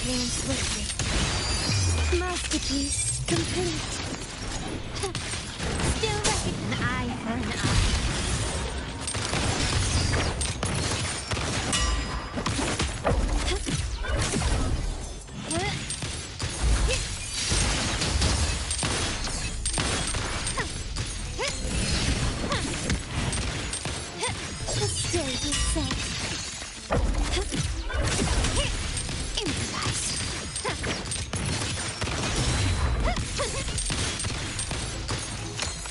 quickly and swiftly. Masterpiece complete. Still recognize an eye for an eye. The stage is set. Improvise.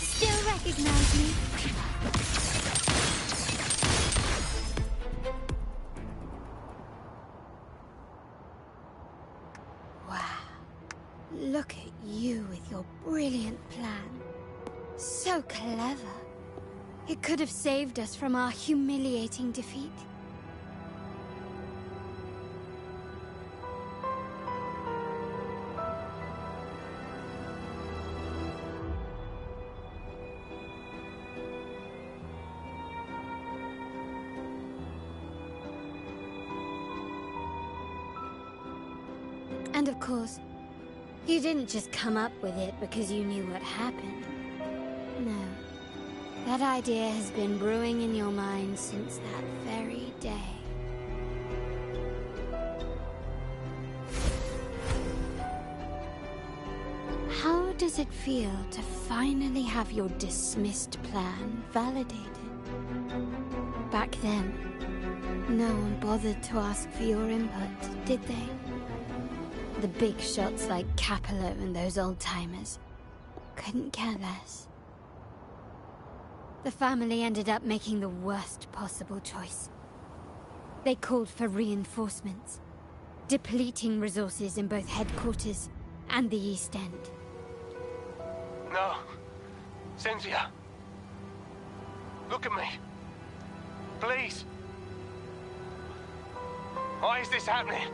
Still recognize me? Wow. Look at you with your brilliant plan. So clever. It could have saved us from our humiliating defeat. And of course, you didn't just come up with it because you knew what happened. No. That idea has been brewing in your mind since that very day. How does it feel to finally have your dismissed plan validated? Back then, no one bothered to ask for your input, did they? The big shots like Capello and those old-timers couldn't care less. The family ended up making the worst possible choice. They called for reinforcements, depleting resources in both headquarters and the East End. No. Cynthia. Look at me. Please. Why is this happening?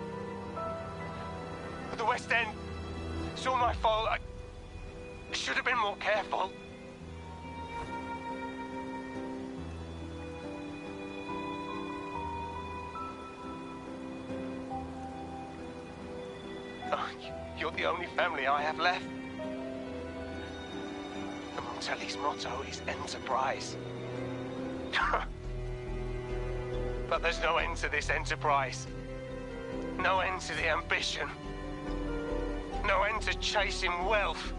The West End. It's all my fault. I should have been more careful. You're the only family I have left. The Montelli's motto is enterprise. But there's no end to this enterprise. No end to the ambition. No end to chasing wealth.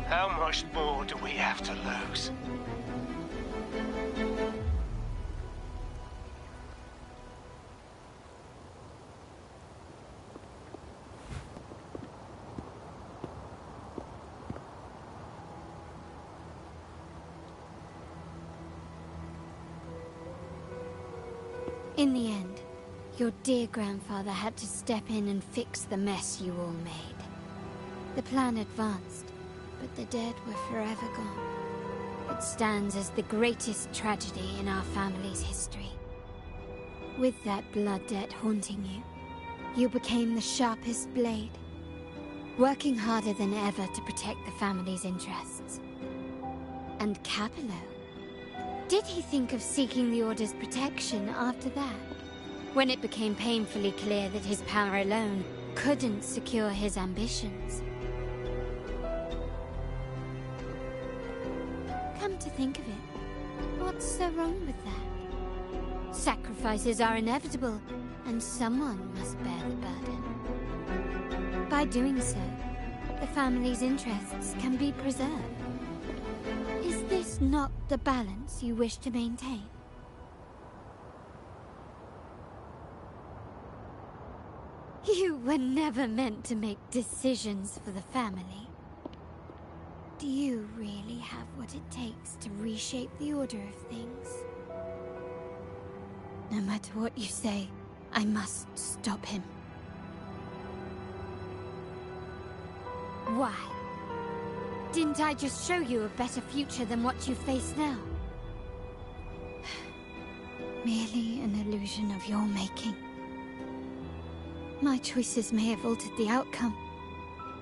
How much more do we have to lose? In the end, your dear grandfather had to step in and fix the mess you all made. The plan advanced, but the dead were forever gone. It stands as the greatest tragedy in our family's history. With that blood debt haunting you, you became the sharpest blade, working harder than ever to protect the family's interests. And Capello? Did he think of seeking the Order's protection after that? When it became painfully clear that his power alone couldn't secure his ambitions. Come to think of it, what's so wrong with that? Sacrifices are inevitable, and someone must bear the burden. By doing so, the family's interests can be preserved. Is this not the balance you wish to maintain? You were never meant to make decisions for the family. Do you really have what it takes to reshape the order of things? No matter what you say, I must stop him. Why? Didn't I just show you a better future than what you face now? Merely an illusion of your making. My choices may have altered the outcome,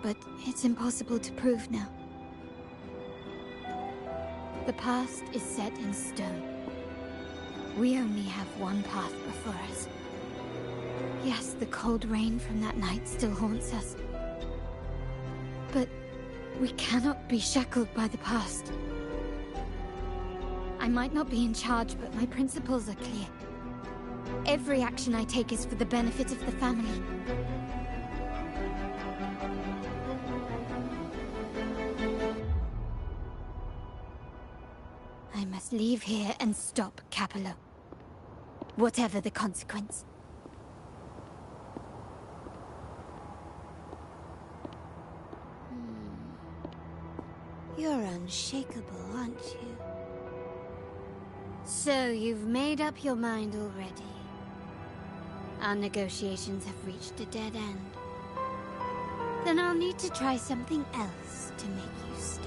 but it's impossible to prove now. The past is set in stone. We only have one path before us. Yes, the cold rain from that night still haunts us. But we cannot be shackled by the past. I might not be in charge, but my principles are clear. Every action I take is for the benefit of the family. I must leave here and stop Capello. Whatever the consequence. You're unshakable, aren't you? So you've made up your mind already. Our negotiations have reached a dead end. Then I'll need to try something else to make you stay.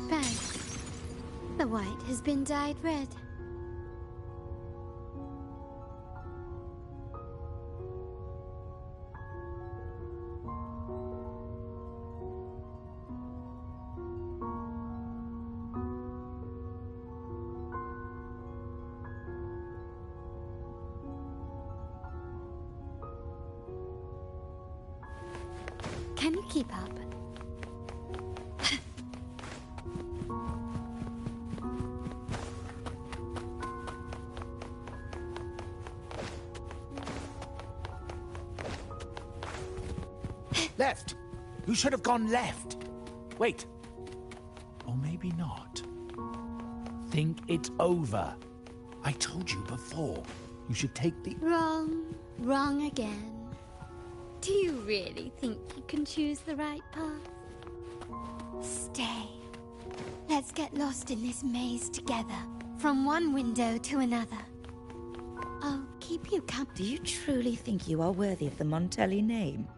Bang. The white has been dyed red. Can you keep up? Left! You should have gone left. Wait. Or maybe not. Think it over. I told you before. You should take the... Wrong. Wrong again. Do you really think you can choose the right path? Stay. Let's get lost in this maze together. From one window to another. I'll keep you company. Do you truly think you are worthy of the Montelli name?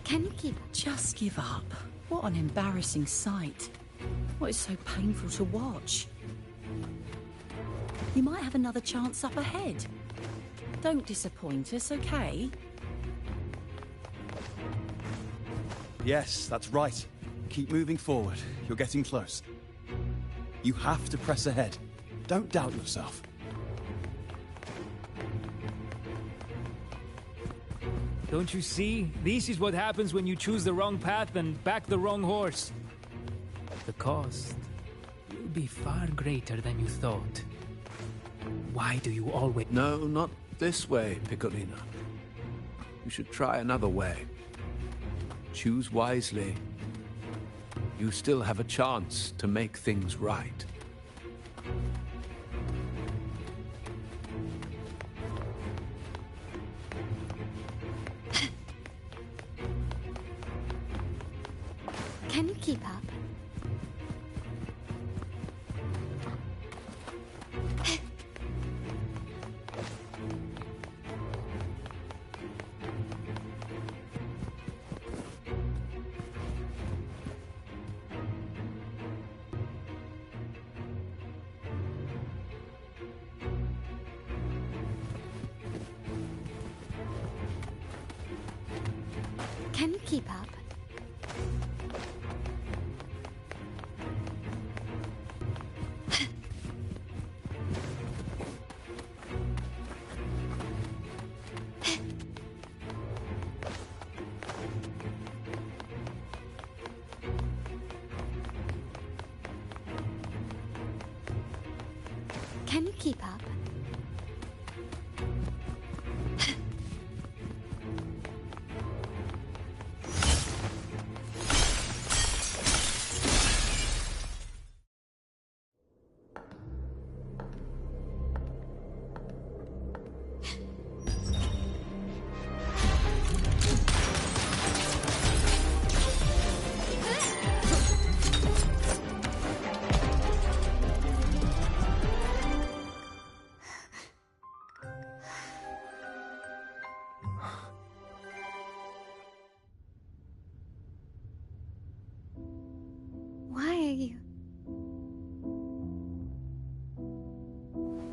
Can you keep up? Just give up. What an embarrassing sight. What is so painful to watch? You might have another chance up ahead. Don't disappoint us, okay? Yes, that's right. Keep moving forward. You're getting close. You have to press ahead. Don't doubt yourself. Don't you see? This is what happens when you choose the wrong path and back the wrong horse. The cost will be far greater than you thought. Why do you always... No, not this way, Piccolina. You should try another way. Choose wisely. You still have a chance to make things right. Can you keep up? Can you keep up? Can you keep up?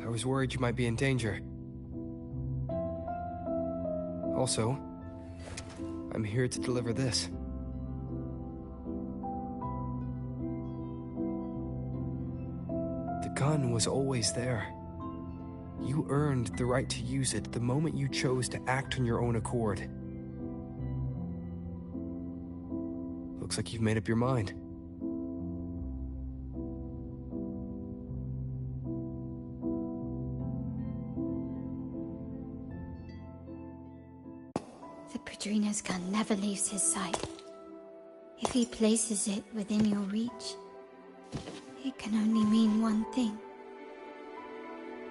I was worried you might be in danger. Also, I'm here to deliver this. The gun was always there. You earned the right to use it the moment you chose to act on your own accord. Looks like you've made up your mind. The Padrino's gun never leaves his sight. If he places it within your reach, it can only mean one thing.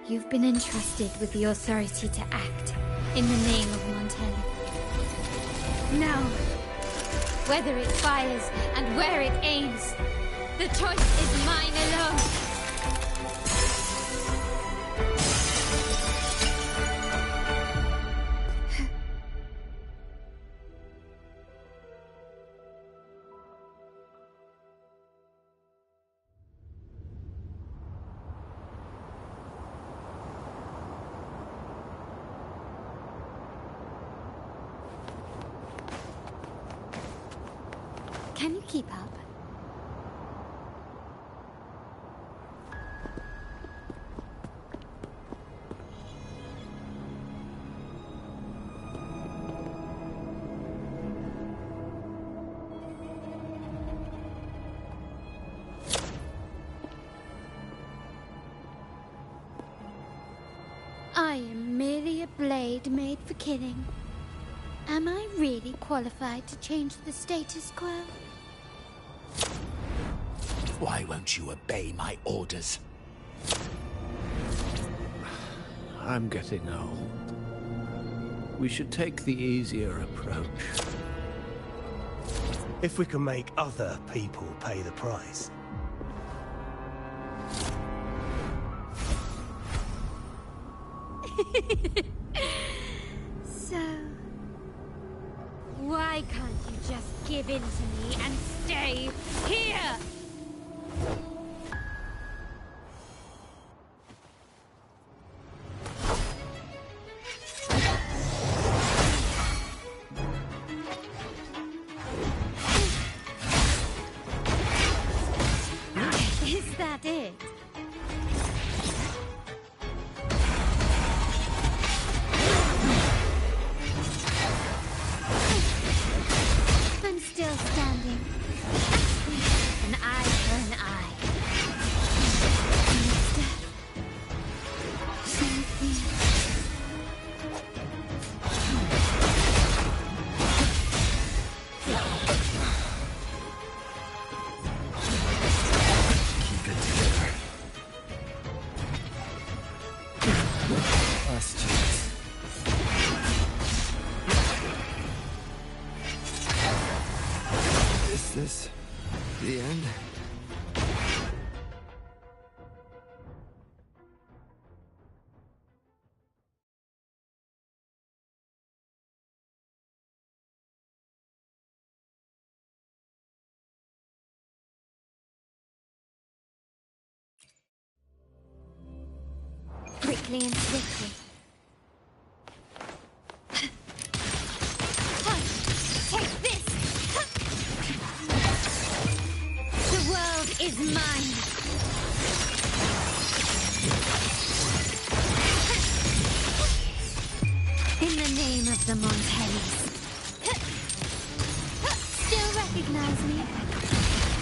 You've been entrusted with the authority to act in the name of Montelli. Now, whether it fires and where it aims, the choice is mine alone. Can you keep up? I am merely a blade made for killing. Am I really qualified to change the status quo? Why won't you obey my orders? I'm getting old. We should take the easier approach. If we can make other people pay the price. So, why can't you just give in to me and stay here? Is that it? I'm still standing. An eye for an eye. Keep it together. Last chance. Is this the end? Quickly and swiftly. Take this! The world is mine! In the name of the Montellis. Still recognize me?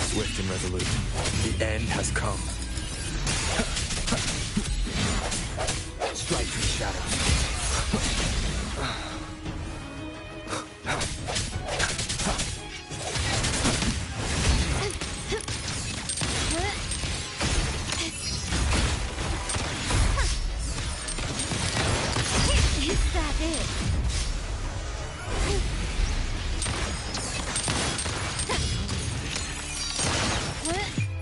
Swift and resolute. The end has come. Strike the shadows. Is that it?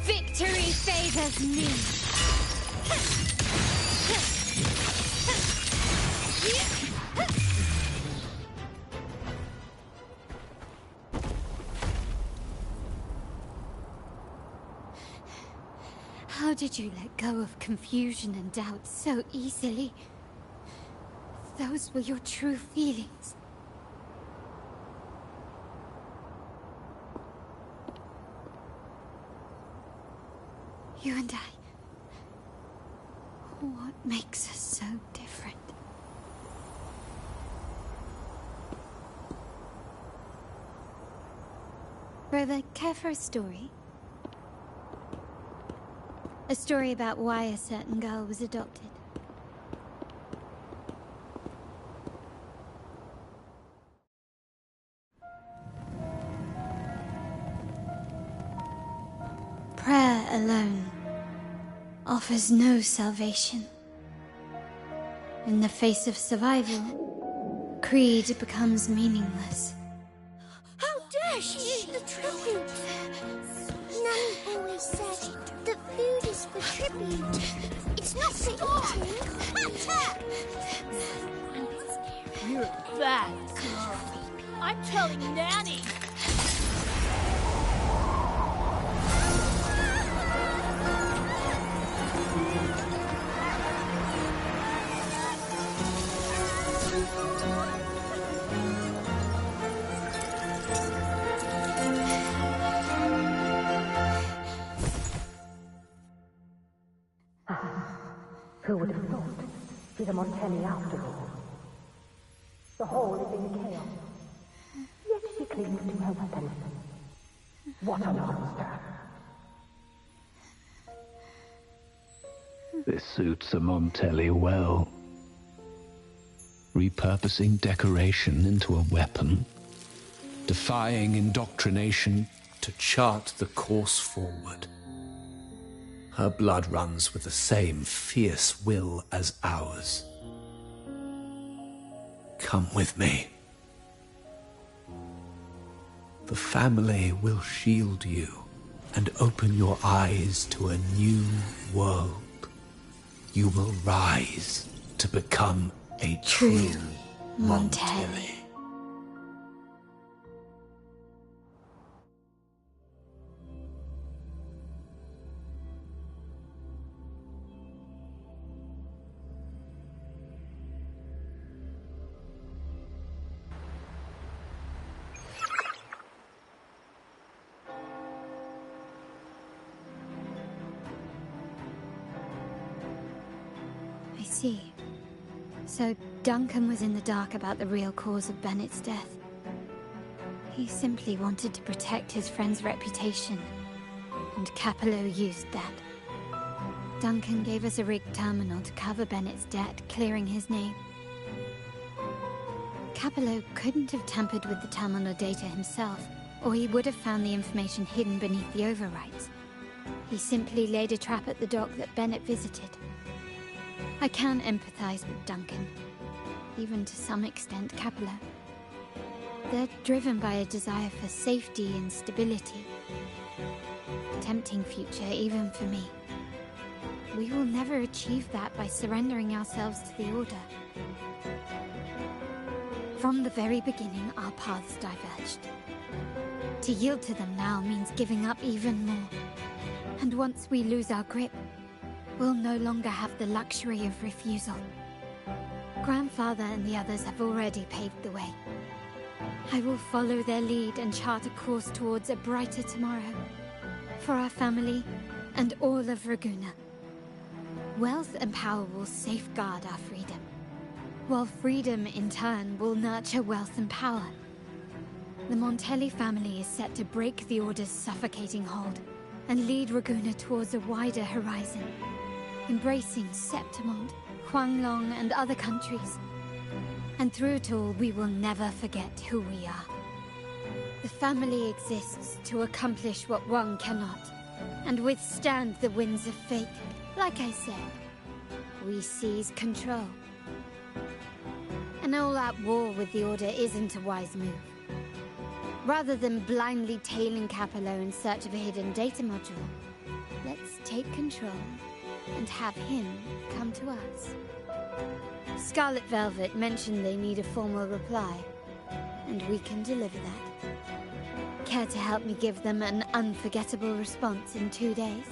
Victory favors me. How did you let go of confusion and doubt so easily? Those were your true feelings. You and I. What makes us so different? Brother, care for a story? A story about why a certain girl was adopted. Prayer alone offers no salvation. In the face of survival, creed becomes meaningless. How dare she eat the tribute? Nanny always said that food is for tribute. It's not for eating. You're a bad girl. I'm telling Nanny. Who would have thought? She's a Montelli after all. The hall is in chaos. Yet she clings to her weapon. What a monster! This suits a Montelli well. Repurposing decoration into a weapon. Defying indoctrination to chart the course forward. Her blood runs with the same fierce will as ours. Come with me. The family will shield you and open your eyes to a new world. You will rise to become a true Montelli. So Duncan was in the dark about the real cause of Bennett's death. He simply wanted to protect his friend's reputation, and Capello used that. Duncan gave us a rigged terminal to cover Bennett's debt, clearing his name. Capello couldn't have tampered with the terminal data himself, or he would have found the information hidden beneath the overwrites. He simply laid a trap at the dock that Bennett visited. I can empathize with Duncan, even to some extent Capello. They're driven by a desire for safety and stability. A tempting future even for me. We will never achieve that by surrendering ourselves to the Order. From the very beginning, our paths diverged. To yield to them now means giving up even more. And once we lose our grip, we'll no longer have the luxury of refusal. Grandfather and the others have already paved the way. I will follow their lead and chart a course towards a brighter tomorrow. For our family and all of Ragusa. Wealth and power will safeguard our freedom, while freedom in turn will nurture wealth and power. The Montelli family is set to break the Order's suffocating hold and lead Ragusa towards a wider horizon. Embracing Septimond Quanglong and other countries. And through it all, we will never forget who we are. The family exists to accomplish what one cannot, and withstand the winds of fate. Like I said, we seize control. An all-out war with the Order isn't a wise move. Rather than blindly tailing Capello in search of a hidden data module, let's take control and have him come to us. Scarlet Velvet mentioned they need a formal reply, and we can deliver that. Care to help me give them an unforgettable response in 2 days?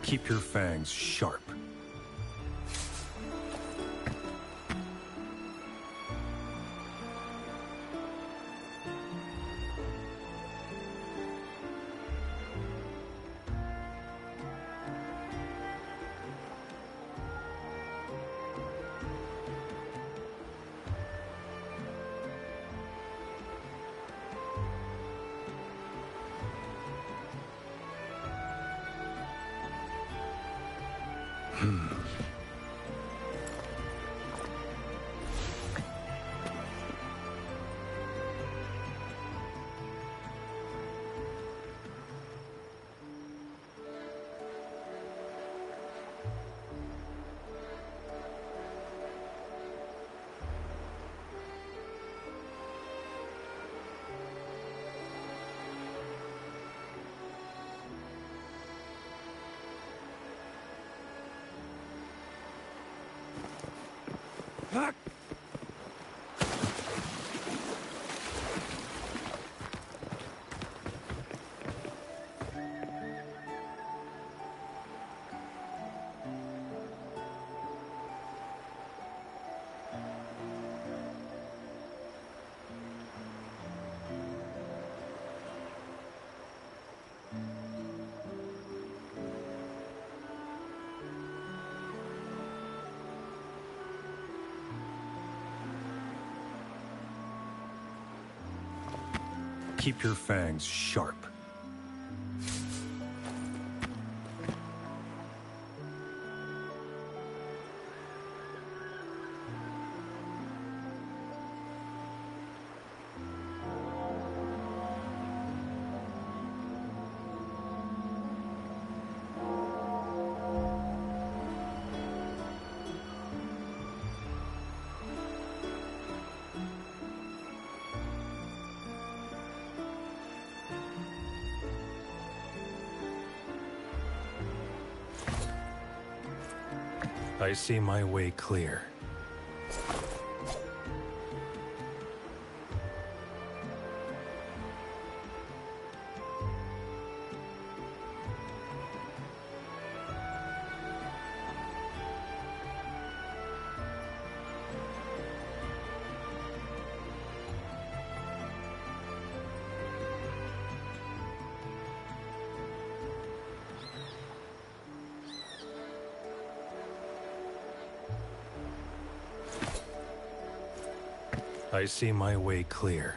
Keep your fangs sharp. Keep your fangs sharp. I see my way clear. I see my way clear.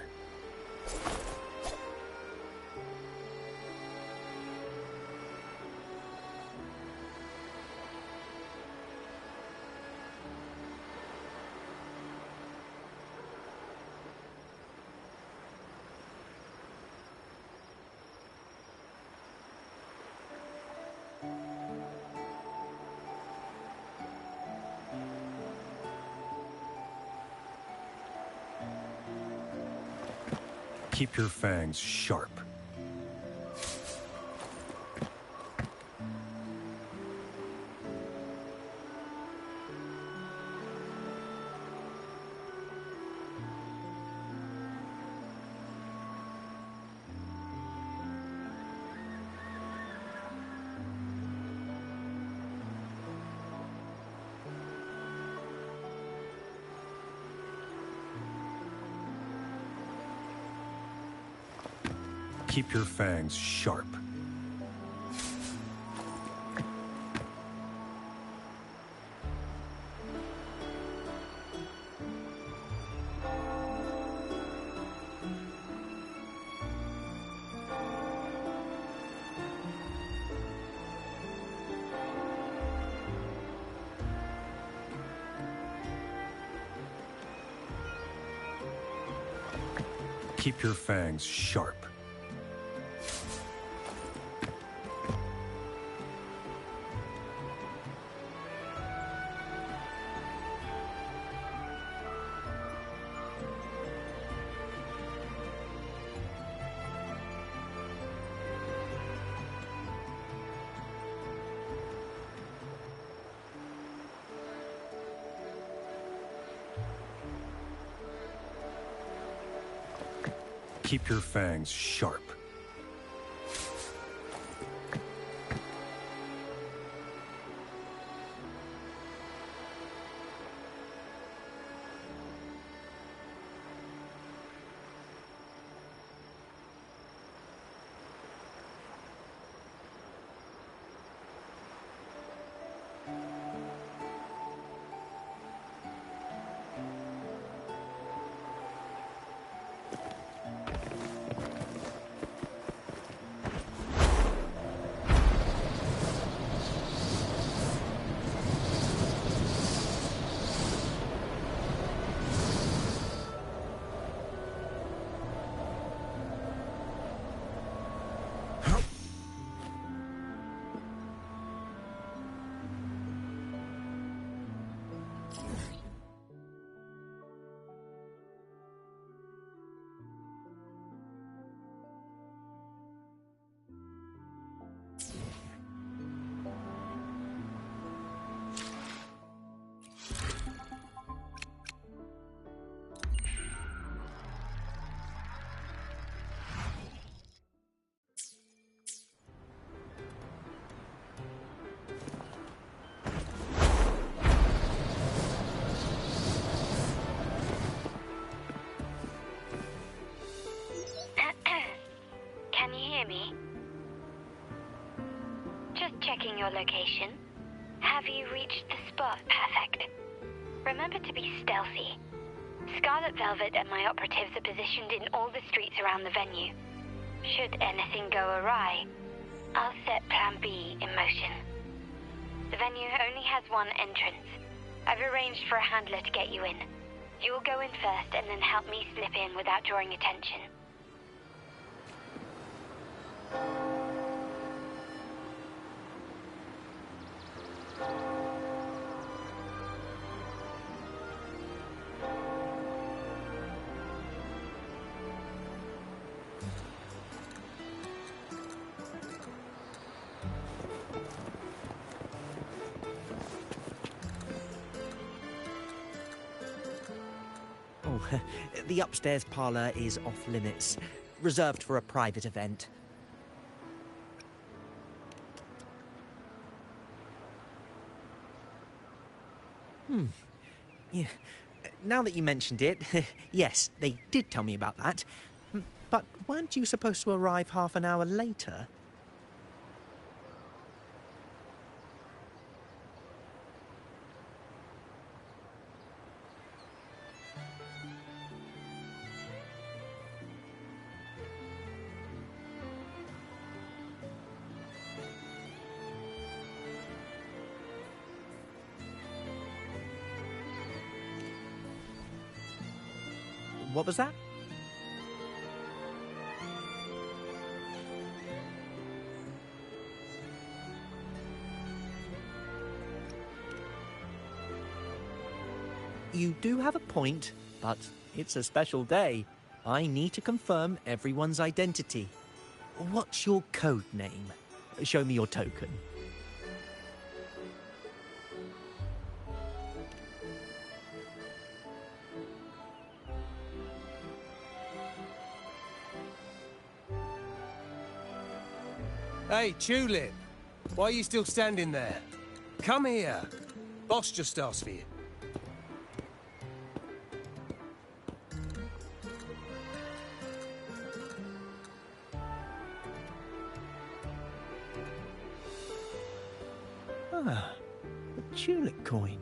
Keep your fangs sharp. Keep your fangs sharp. Keep your fangs sharp. Keep your fangs sharp. Checking your location. Have you reached the spot? Perfect. Remember to be stealthy. Scarlet Velvet and my operatives are positioned in all the streets around the venue. Should anything go awry, I'll set Plan B in motion. The venue only has one entrance. I've arranged for a handler to get you in. You'll go in first and then help me slip in without drawing attention. The upstairs parlour is off limits, reserved for a private event. Yeah. Now that you mentioned it, yes, they did tell me about that. But weren't you supposed to arrive half an hour later? What was that? You do have a point, but it's a special day. I need to confirm everyone's identity. What's your code name? Show me your token. Hey, Tulip! Why are you still standing there? Come here. Boss just asked for you. Ah, the tulip coin.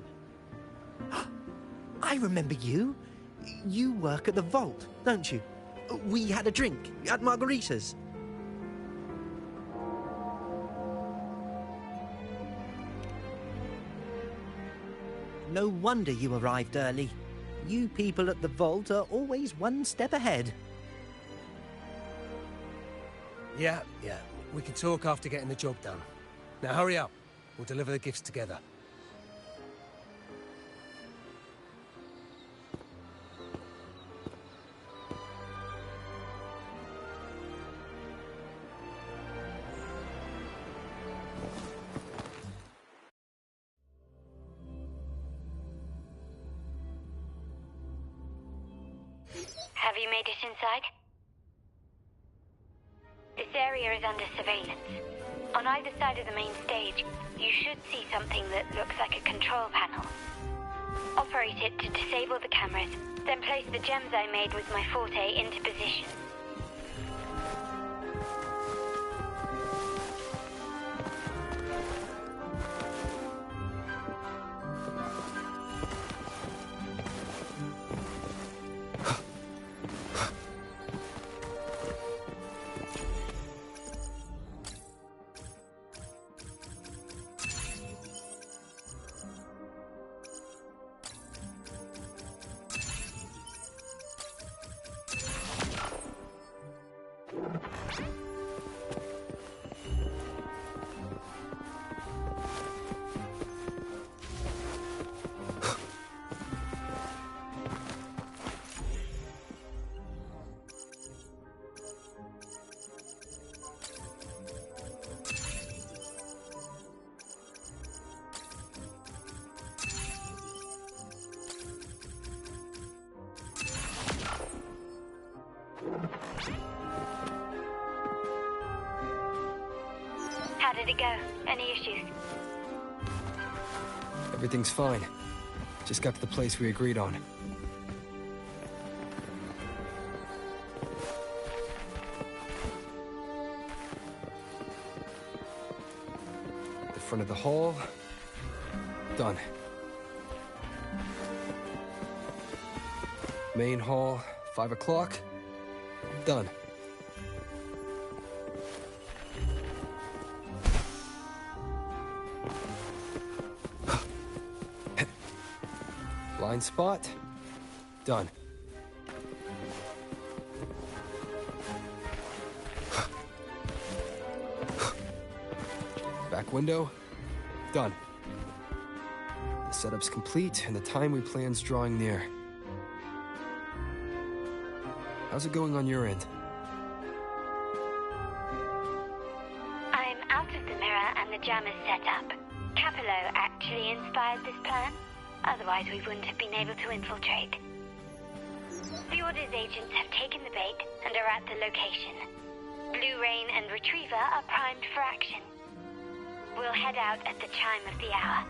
I remember you. You work at the vault, don't you? We had a drink at Margarita's. No wonder you arrived early. You people at the vault are always one step ahead. Yeah. We can talk after getting the job done. Now hurry up. We'll deliver the gifts together. Have you made it inside? This area is under surveillance. On either side of the main stage, you should see something that looks like a control panel. Operate it to disable the cameras, then place the gems I made with my forte into position. How did it go? Any issues? Everything's fine. Just got to the place we agreed on. The front of the hall. Done. Main hall, 5 o'clock. Done. Blind spot. Done. Back window. Done. The setup's complete and the time we planned's drawing near. How's it going on your end? I'm out of the mirror and the jam is set up. Capello actually inspired this plan. Otherwise, we wouldn't have been able to infiltrate. The Order's agents have taken the bait and are at the location. Blue Rain and Retriever are primed for action. We'll head out at the chime of the hour.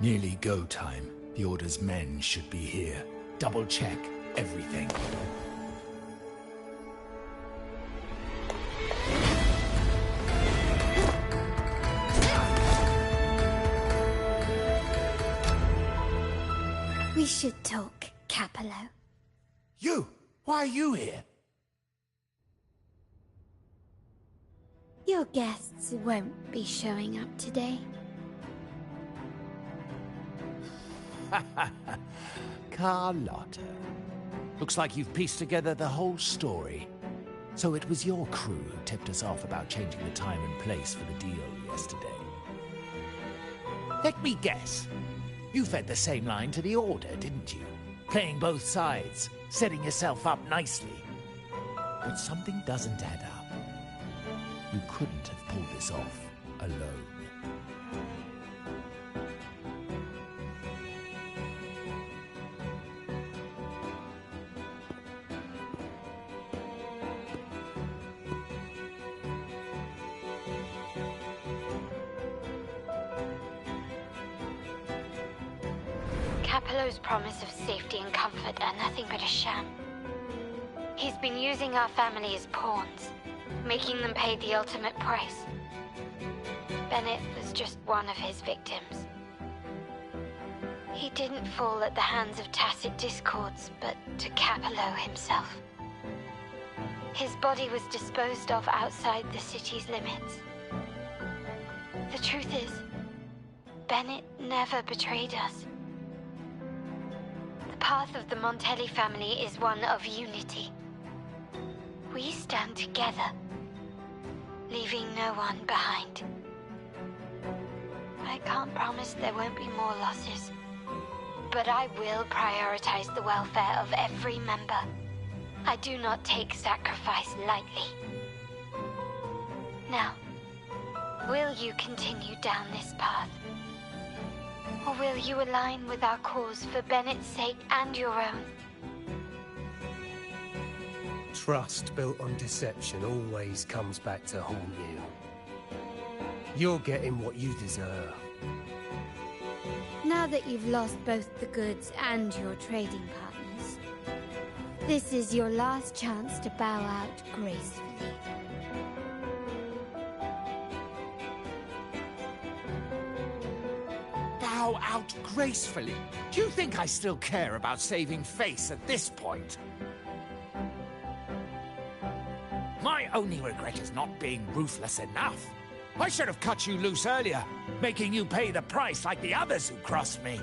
Nearly go time. The Order's men should be here. Double check everything. We should talk, Capello. You! Why are you here? Your guests won't be showing up today. Carlotta. Looks like you've pieced together the whole story. So it was your crew who tipped us off about changing the time and place for the deal yesterday. Let me guess. You fed the same line to the Order, didn't you? Playing both sides, setting yourself up nicely. But something doesn't add up. You couldn't have pulled this off alone. Capello's promise of safety and comfort are nothing but a sham. He's been using our family as pawns, making them pay the ultimate price. Bennett was just one of his victims. He didn't fall at the hands of tacit discords, but to Capello himself. His body was disposed of outside the city's limits. The truth is, Bennett never betrayed us. The path of the Montelli family is one of unity. We stand together, leaving no one behind. I can't promise there won't be more losses, but I will prioritize the welfare of every member. I do not take sacrifice lightly. Now, will you continue down this path? Or will you align with our cause for Bennett's sake and your own? Trust built on deception always comes back to haunt you. You're getting what you deserve. Now that you've lost both the goods and your trading partners, this is your last chance to bow out gracefully. Bow out gracefully? Do you think I still care about saving face at this point? My only regret is not being ruthless enough. I should have cut you loose earlier, making you pay the price like the others who crossed me.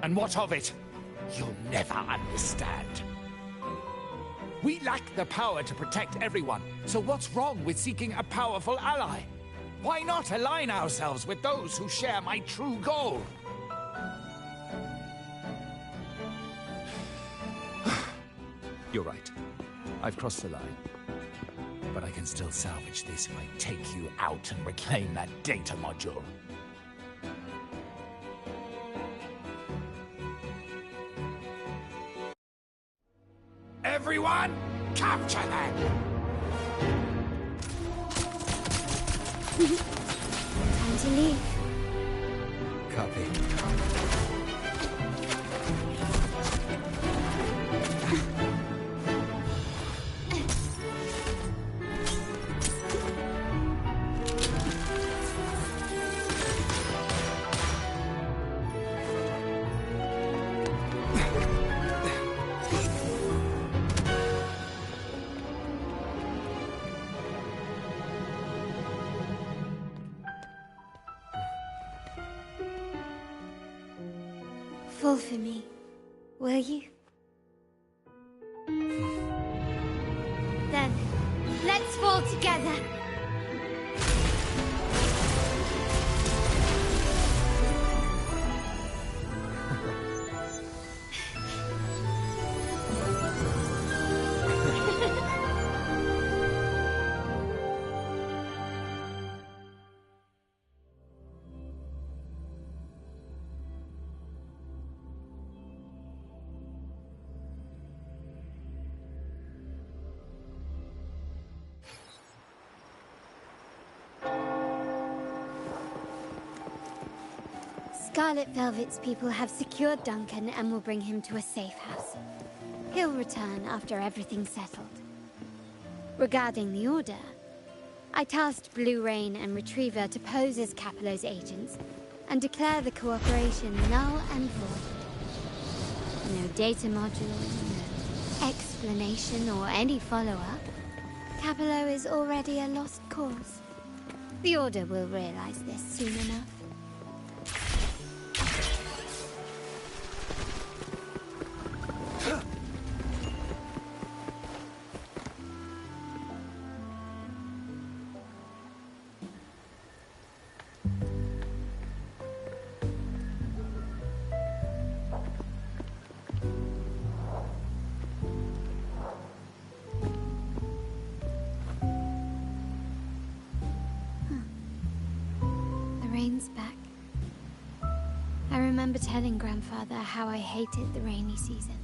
And what of it? You'll never understand. We lack the power to protect everyone, so what's wrong with seeking a powerful ally? Why not align ourselves with those who share my true goal? You're right. I've crossed the line. But I can still salvage this if I take you out and reclaim that data module. Everyone, capture them! Time to leave. Copy. Fall for me, will you? Then, let's fall together. Scarlet Velvet's people have secured Duncan and will bring him to a safe house. He'll return after everything's settled. Regarding the Order, I tasked Blue Rain and Retriever to pose as Capello's agents and declare the cooperation null and void. No data module, no explanation or any follow-up. Capello is already a lost cause. The Order will realize this soon enough. remember telling Grandfather how I hated the rainy season.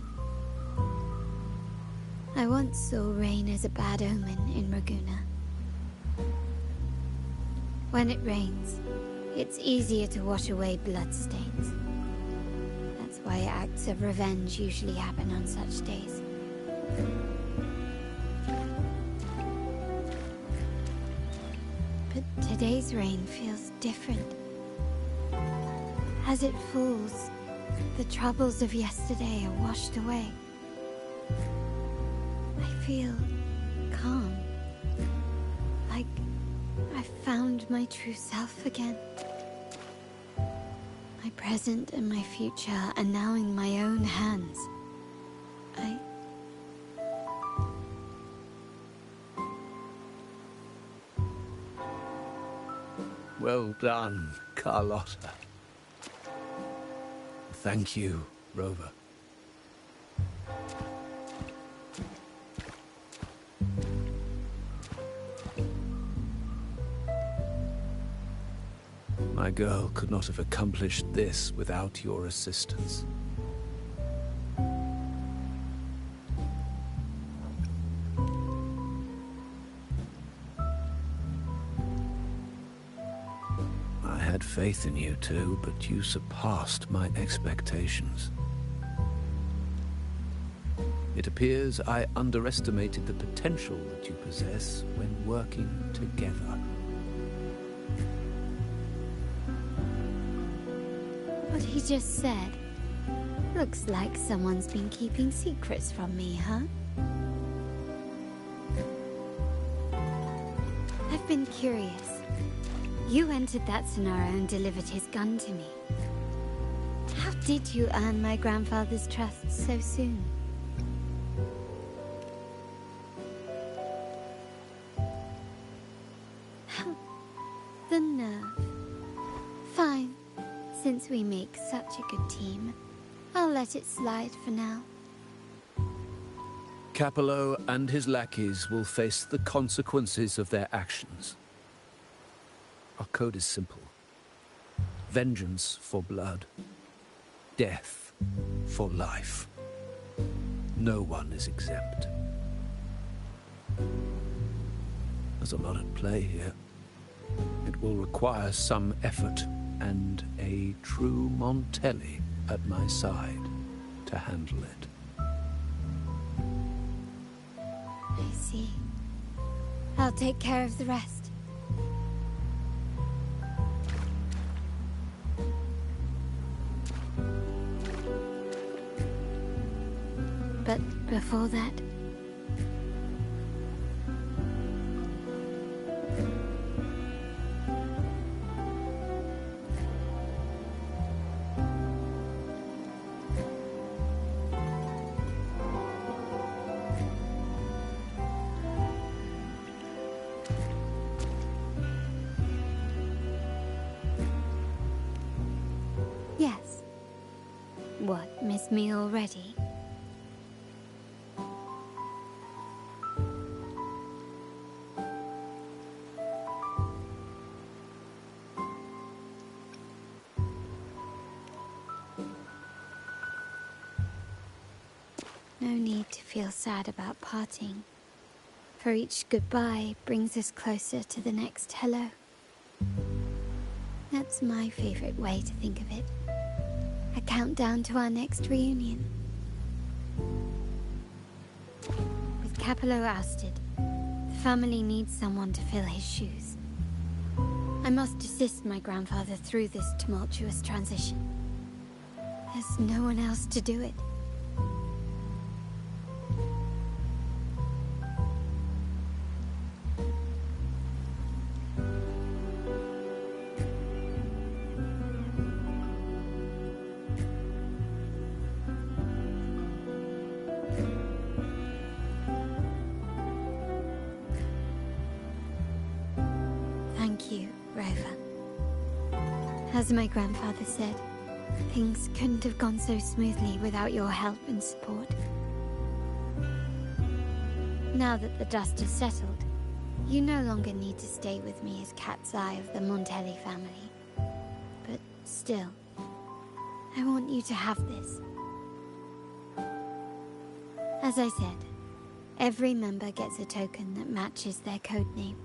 I once saw rain as a bad omen in Raguna. When it rains, it's easier to wash away bloodstains. That's why acts of revenge usually happen on such days. But today's rain feels different. As it falls, the troubles of yesterday are washed away. I feel calm. Like I've found my true self again. My present and my future are now in my own hands. Well done, Carlotta. Thank you, Rover. My girl could not have accomplished this without your assistance. I had faith in you too, but you surpassed my expectations. It appears I underestimated the potential that you possess when working together. What he just said. Looks like someone's been keeping secrets from me, huh? I've been curious. You entered that scenario and delivered his gun to me. How did you earn my grandfather's trust so soon? The nerve. Fine. Since we make such a good team, I'll let it slide for now. Capello and his lackeys will face the consequences of their actions. Our code is simple. Vengeance for blood. Death for life. No one is exempt. There's a lot at play here. It will require some effort and a true Montelli at my side to handle it. I see. I'll take care of the rest. But before that... Yes. What, miss me already? No need to feel sad about parting, for each goodbye brings us closer to the next hello. That's my favorite way to think of it. A countdown to our next reunion. With Capello ousted, the family needs someone to fill his shoes. I must assist my grandfather through this tumultuous transition. There's no one else to do it. Thank you, Rover. As my grandfather said, things couldn't have gone so smoothly without your help and support. Now that the dust has settled, you no longer need to stay with me as cat's eye of the Montelli family. But still, I want you to have this. As I said, every member gets a token that matches their codename.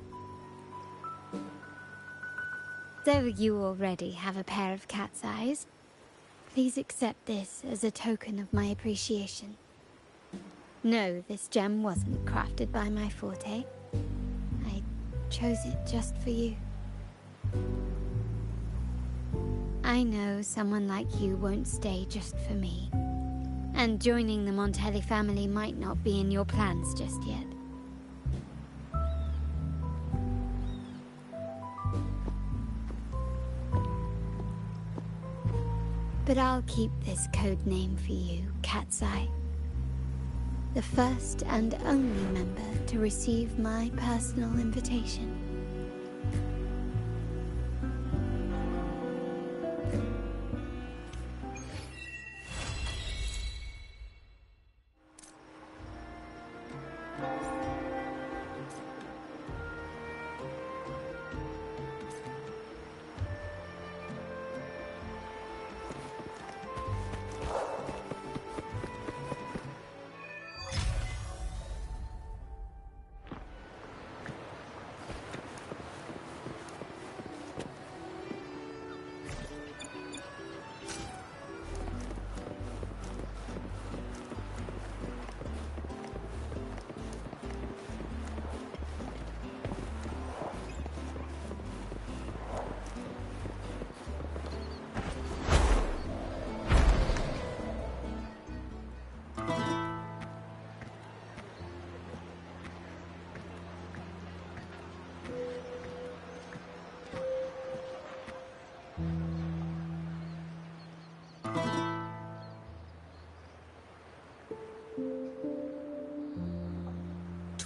Though you already have a pair of cat's eyes, please accept this as a token of my appreciation. No, this gem wasn't crafted by my forte. I chose it just for you. I know someone like you won't stay just for me, and joining the Montelli family might not be in your plans just yet. But I'll keep this code name for you, Cat's Eye. The first and only member to receive my personal invitation.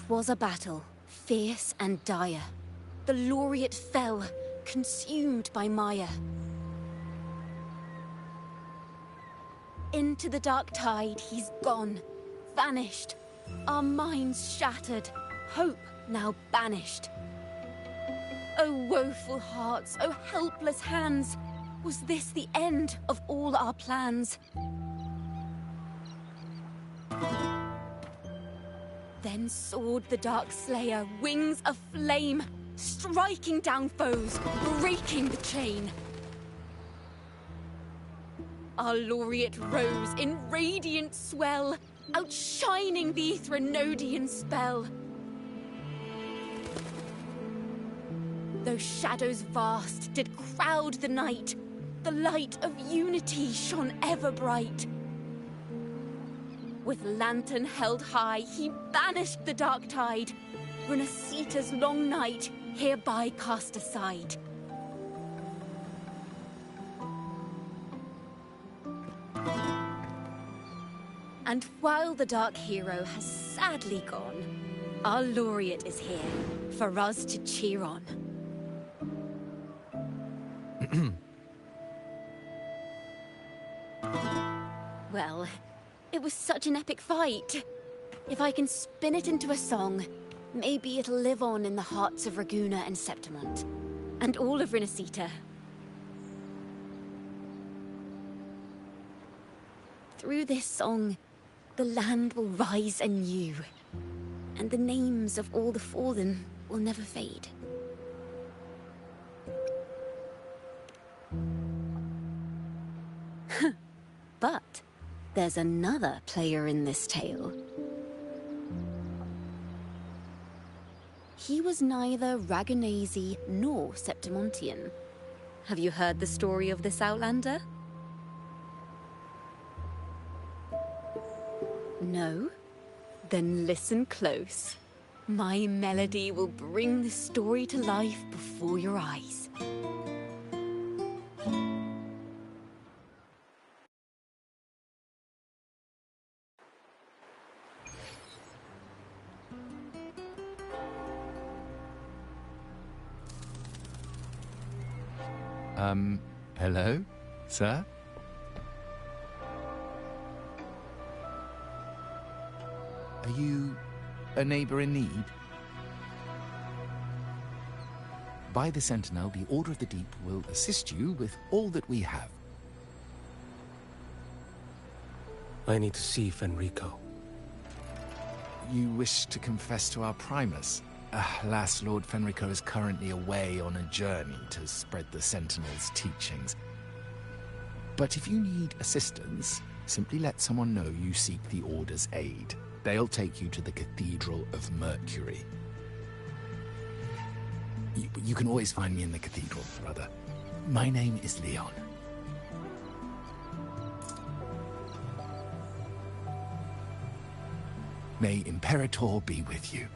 Was a battle, fierce and dire. The laureate fell, consumed by mire. Into the dark tide he's gone, vanished. Our minds shattered, hope now banished. Oh woeful hearts, oh helpless hands, was this the end of all our plans? Then soared the Dark Slayer, wings aflame, striking down foes, breaking the chain. Our laureate rose in radiant swell, outshining the Threnodian spell. Though shadows vast did crowd the night, the light of unity shone ever bright. With lantern held high, he banished the dark tide, Renacita's long night hereby cast aside. And while the dark hero has sadly gone, our laureate is here for us to cheer on. Well, it was such an epic fight. If I can spin it into a song, maybe it'll live on in the hearts of Raguna and Septimont, and all of Renacita. Through this song, the land will rise anew, and the names of all the fallen will never fade. But there's another player in this tale. He was neither Raganese nor Septimontian. Have you heard the story of this outlander? No? Then listen close. My melody will bring the story to life before your eyes. Hello, sir? Are you a neighbor in need? By the Sentinel, the Order of the Deep will assist you with all that we have. I need to see Fenrico. You wish to confess to our Primus? Alas, Lord Fenrico is currently away on a journey to spread the Sentinel's teachings. But if you need assistance, simply let someone know you seek the Order's aid. They'll take you to the Cathedral of Mercury. You can always find me in the Cathedral, brother. My name is Leon. May Imperator be with you.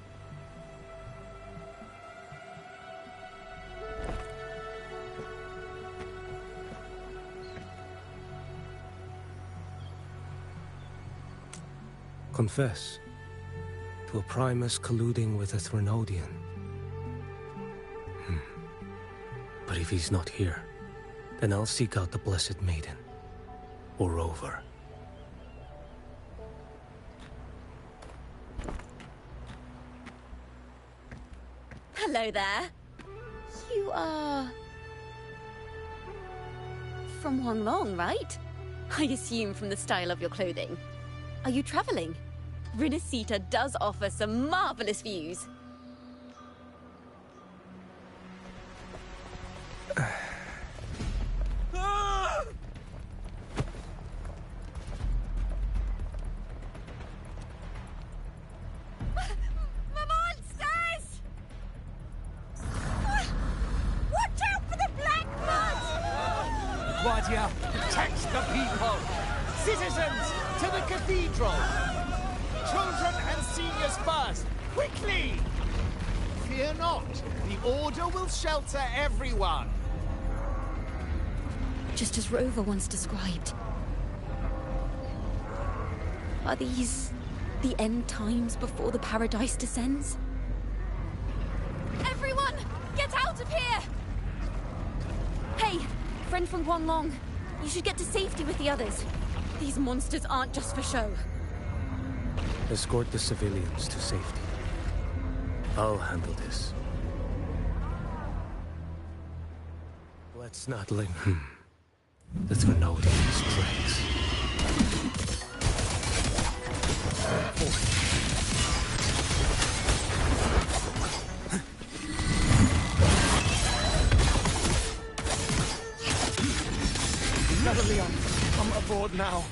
Confess to a Primus colluding with a Threnodian. But if he's not here, then I'll seek out the Blessed Maiden, or Rover. Hello there. You are... from Huanglong, right? I assume from the style of your clothing. Are you traveling? Rinasita does offer some marvelous views. Protect the people! Citizens, to the cathedral! Children and seniors first! Quickly! Fear not, the Order will shelter everyone! Just as Rover once described. Are these the end times before the paradise descends? Everyone, get out of here! Hey, friend from Huanglong, you should get to safety with the others. These monsters aren't just for show. Escort the civilians to safety. I'll handle this. Let's not linger. The Threnodians' tricks. Brother Leon, come aboard now.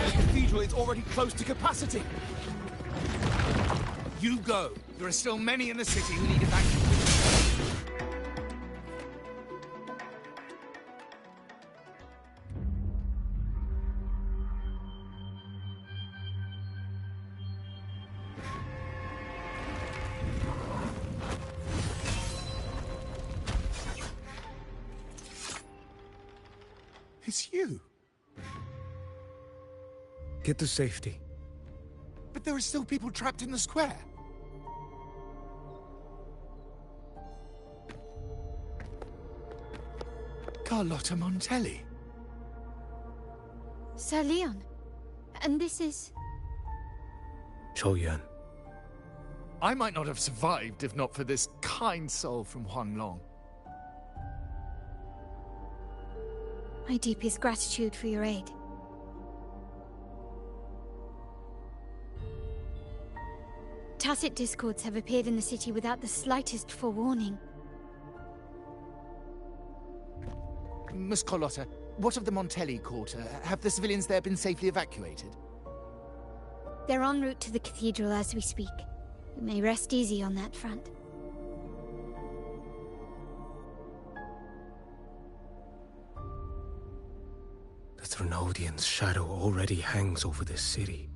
The cathedral is already close to capacity. You go. There are still many in the city who need evacuation. It's you. Get to safety. But there are still people trapped in the square. Carlotta Montelli. Sir Leon. And this is... Choyan. I might not have survived if not for this kind soul from Huanglong. My deepest gratitude for your aid. Tacit discords have appeared in the city without the slightest forewarning. Miss Carlotta, what of the Montelli quarter? Have the civilians there been safely evacuated? They're en route to the cathedral as we speak. You may rest easy on that front. The Threnodian's shadow already hangs over this city.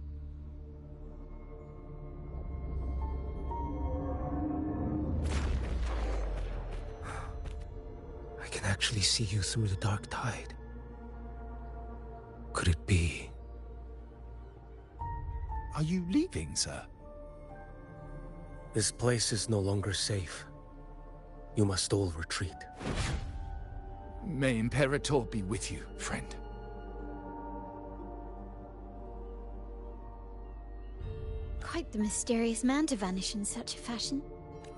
I can actually see you through the dark tide. Could it be? Are you leaving, sir? This place is no longer safe. You must all retreat. May Imperator be with you, friend. Quite the mysterious man to vanish in such a fashion.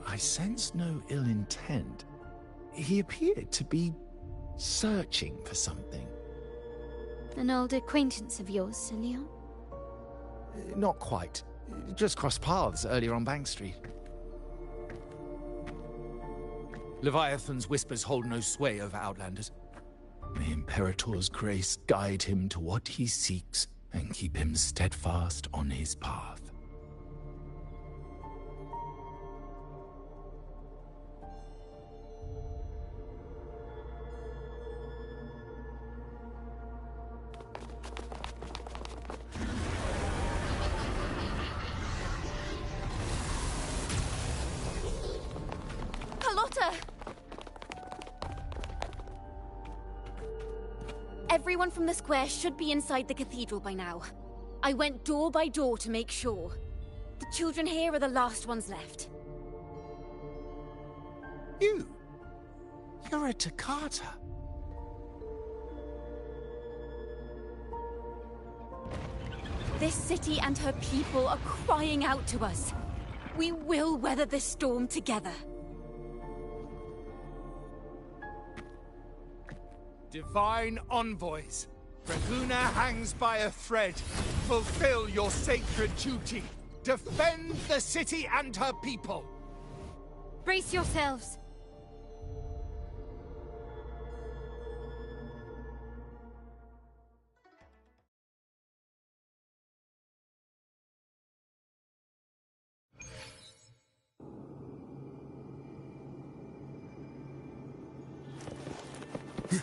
I sense no ill intent. He appeared to be searching for something. An old acquaintance of yours, Sir Leon? Not quite. Just crossed paths earlier on Bank Street. Leviathan's whispers hold no sway over Outlanders. May Imperator's grace guide him to what he seeks and keep him steadfast on his path. Everyone from the square should be inside the cathedral by now. I went door by door to make sure. The children here are the last ones left. You're a Toccata. This city and her people are crying out to us. We will weather this storm together. Divine envoys, Raguna hangs by a thread. Fulfill your sacred duty. Defend the city and her people. Brace yourselves.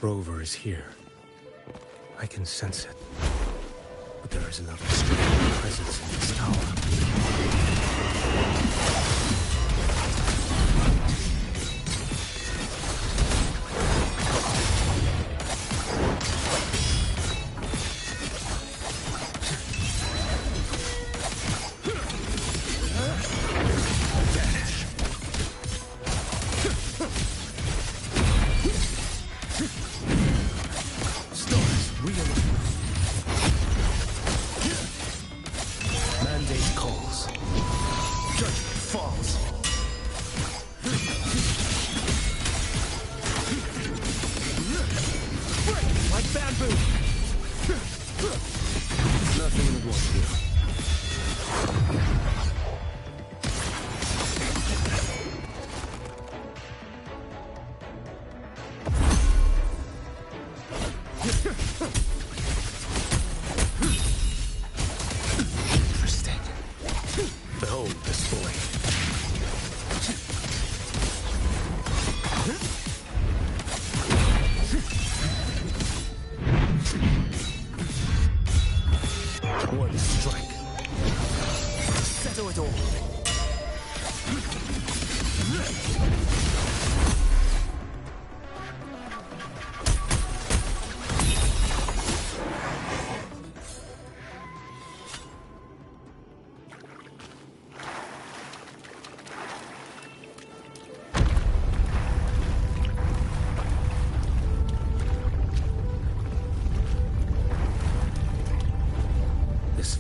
Rover is here. I can sense it. But there is another strange presence in this tower.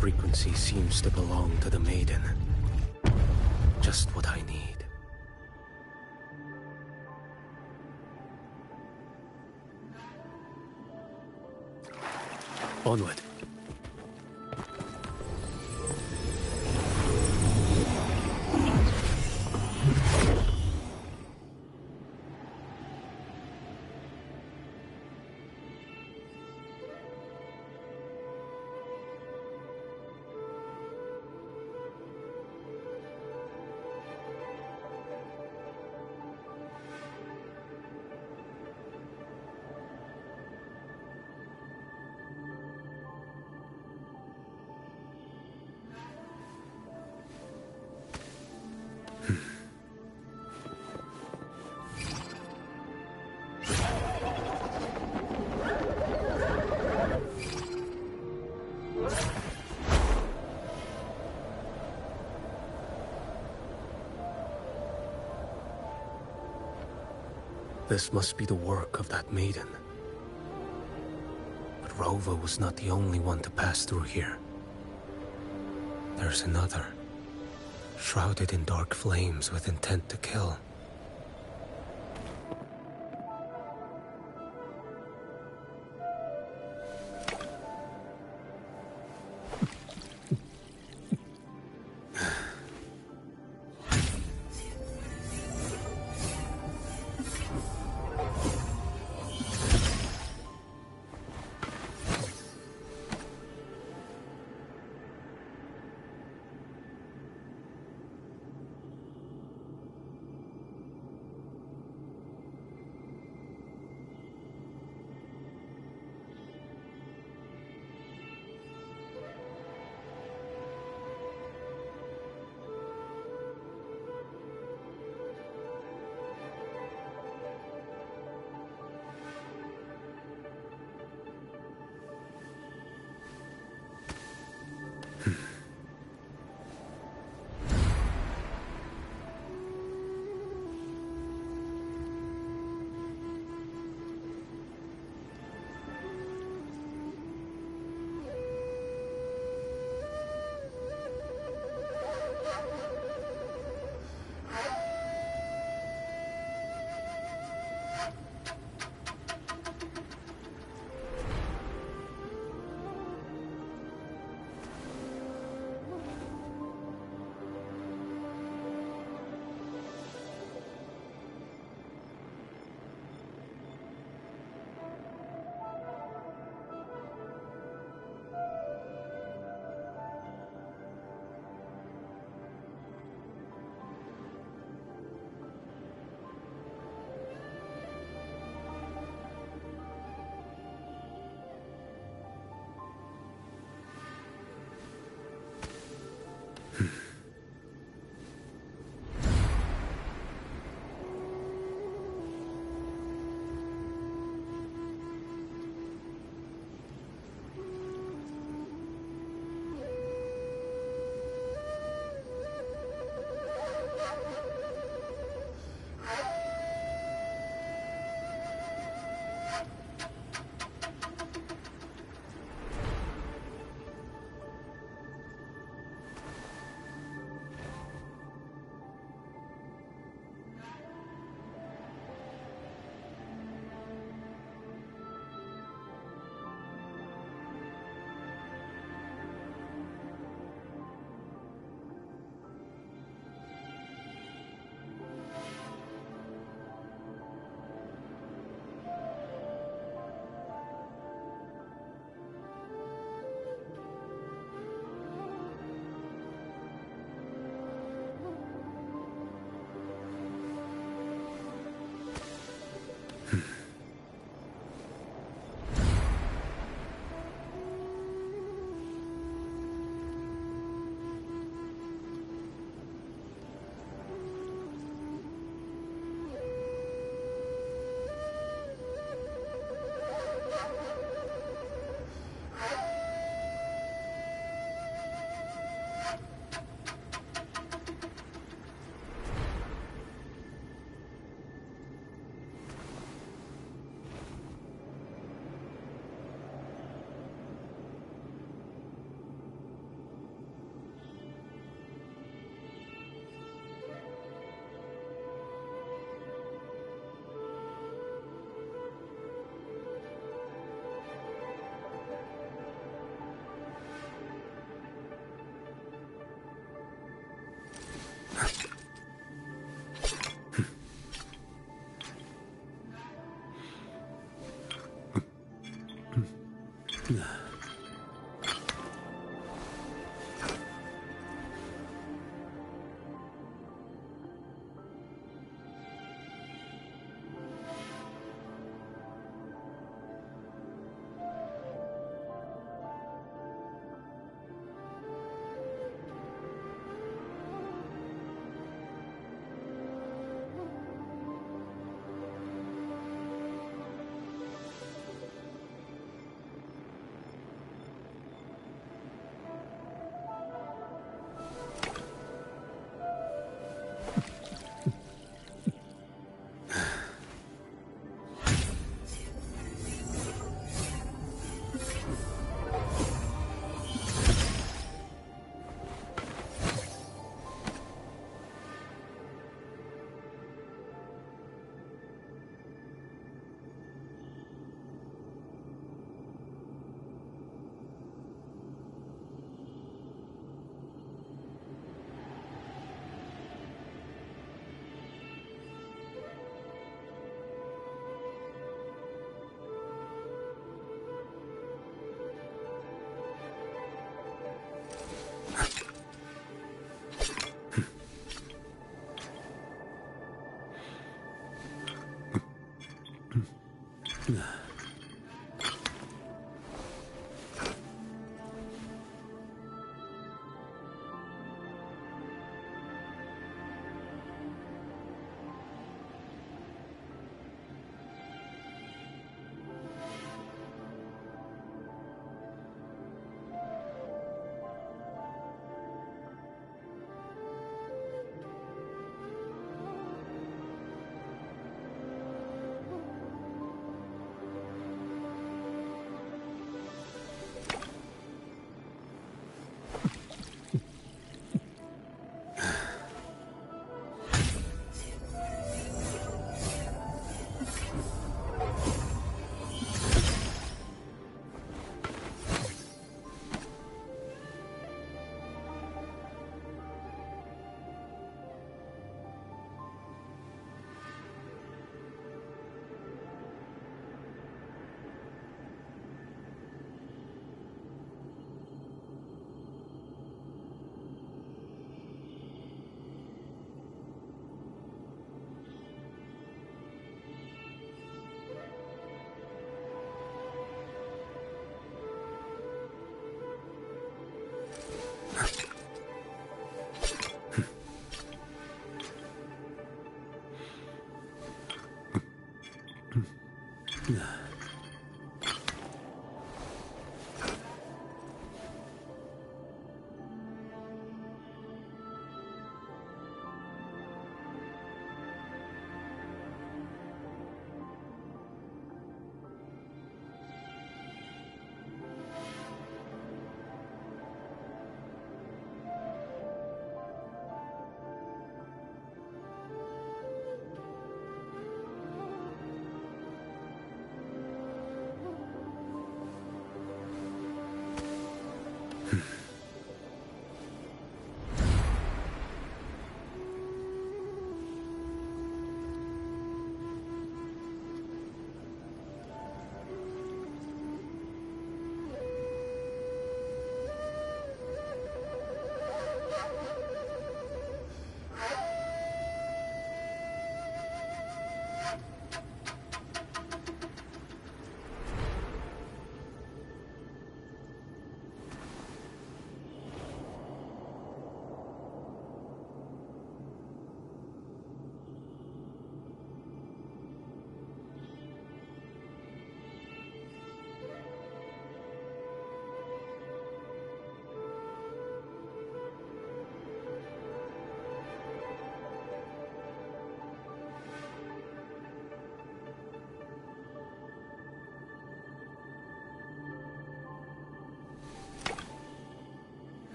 Frequency seems to belong to the maiden. Just what I need. Onward. This must be the work of that maiden. But Rova was not the only one to pass through here. There's another, shrouded in dark flames with intent to kill.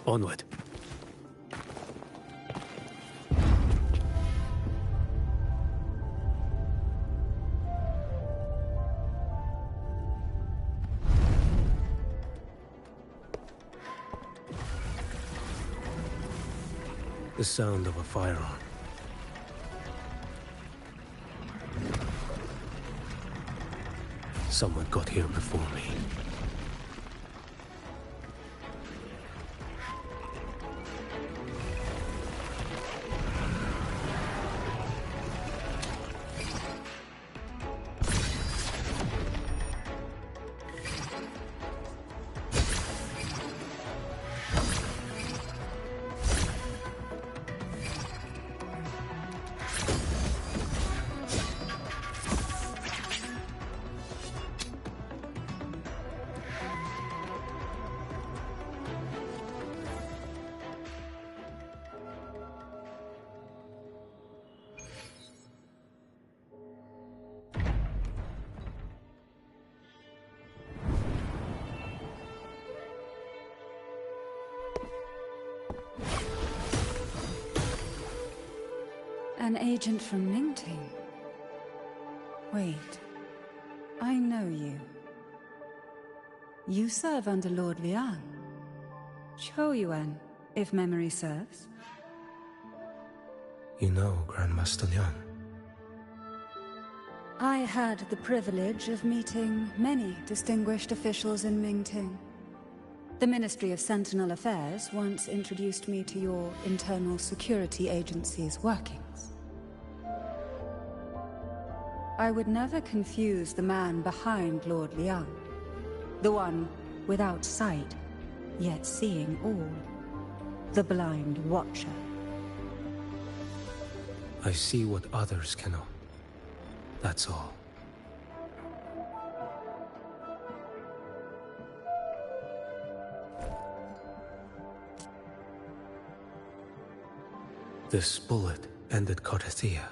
Onward. The sound of a firearm. Someone got here before me. An agent from Mingting? Wait, I know you. You serve under Lord Liang. Choyuan, if memory serves. You know Grandmaster Liang. I had the privilege of meeting many distinguished officials in Mingting. The Ministry of Sentinel Affairs once introduced me to your internal security agency's workings. I would never confuse the man behind Lord Liang, the one without sight, yet seeing all, the blind watcher. I see what others cannot. That's all. This bullet ended Carthia,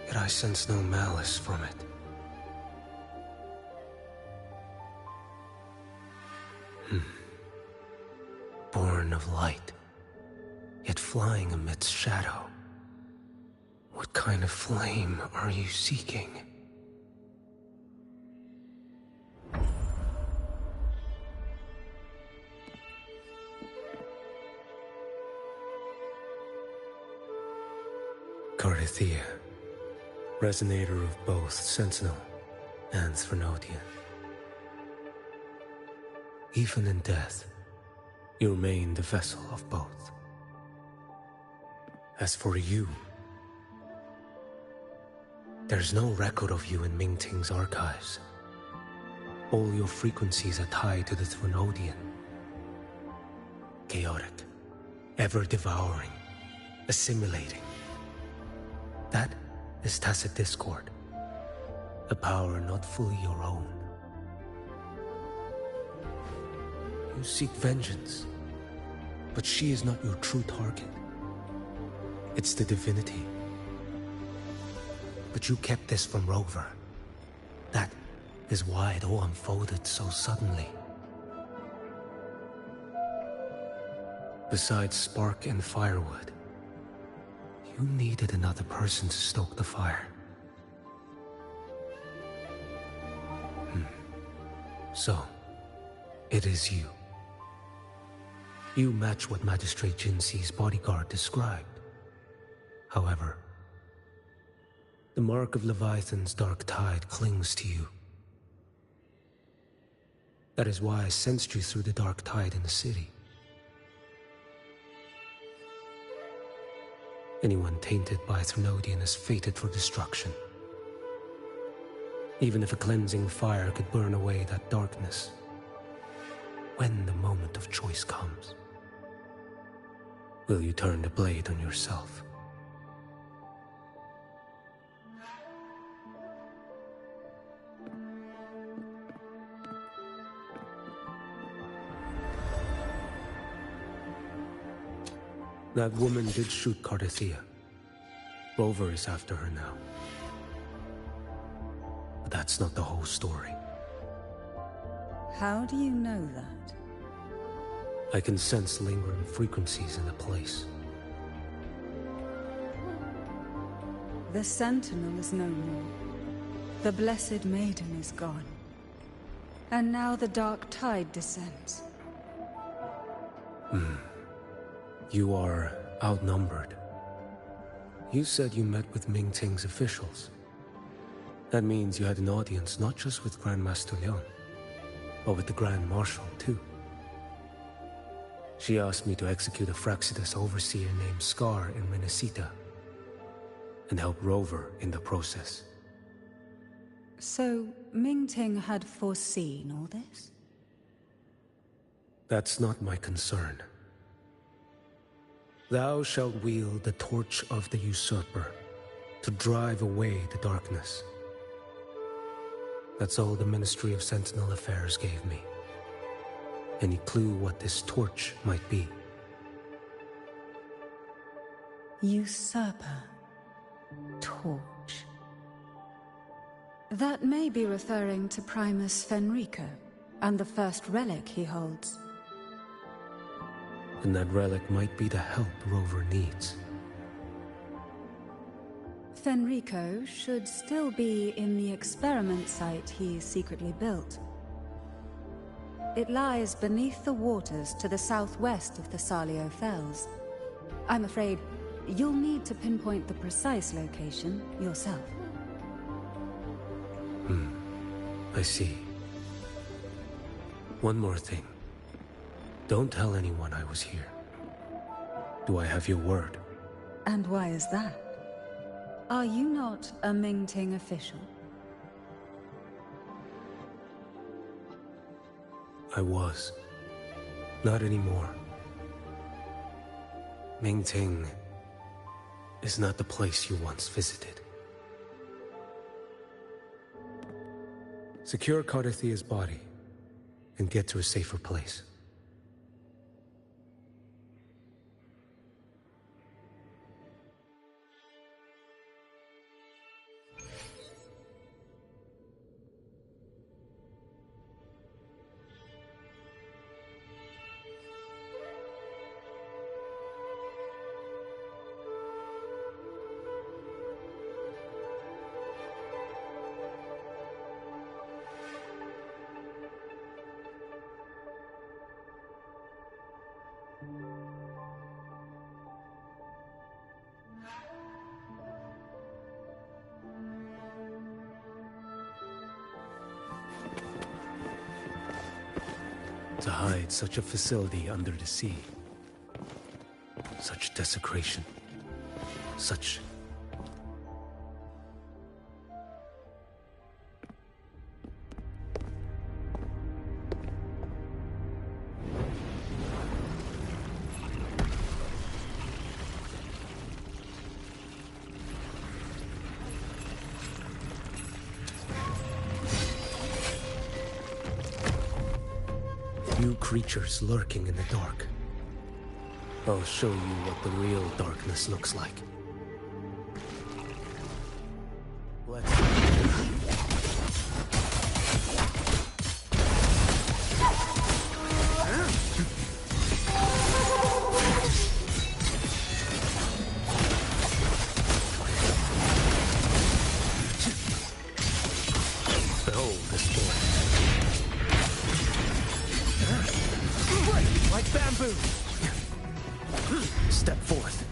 yet I sense no malice from it. Born of light, yet flying amidst shadow. What kind of flame are you seeking? Carthia, resonator of both Sentinel and Thrunodian. Even in death, you remain the vessel of both. As for you, there's no record of you in Mingting's archives. All your frequencies are tied to the Thrunodian. Chaotic, ever-devouring, assimilating. That is tacit discord, a power not fully your own. You seek vengeance, but she is not your true target. It's the divinity. But you kept this from Rover. That is why it all unfolded so suddenly. Besides spark and firewood, you needed another person to stoke the fire. So, it is you. You match what Magistrate Jinxi's bodyguard described. However, the mark of Leviathan's dark tide clings to you. That is why I sensed you through the dark tide in the city. Anyone tainted by Thrunodian is fated for destruction. Even if a cleansing fire could burn away that darkness, when the moment of choice comes, will you turn the blade on yourself? That woman did shoot Carthia. Rover is after her now. But that's not the whole story. How do you know that? I can sense lingering frequencies in the place. The Sentinel is no more. The Blessed Maiden is gone. And now the dark tide descends. You are outnumbered. You said you met with Mingting's officials. That means you had an audience not just with Grandmaster Leon, but with the Grand Marshal too. She asked me to execute a Fraxidus overseer named Scar in Minnesota, and help Rover in the process. So, Mingting had foreseen all this? That's not my concern. Thou shalt wield the torch of the usurper to drive away the darkness. That's all the Ministry of Sentinel Affairs gave me. Any clue what this torch might be? Usurper. Torch. That may be referring to Primus Fenrico and the first relic he holds. And that relic might be the help Rover needs. Fenrico should still be in the experiment site he secretly built. It lies beneath the waters to the southwest of the Salio Fells. I'm afraid you'll need to pinpoint the precise location yourself. I see. One more thing. Don't tell anyone I was here. Do I have your word? And why is that? Are you not a Mingting official? I was. Not anymore. Mingting is not the place you once visited. Secure Carthia's body and get to a safer place. To hide such a facility under the sea. Such desecration. Such... Few creatures lurking in the dark. I'll show you what the real darkness looks like. Let's... Behold this door. Like bamboo! Step forth.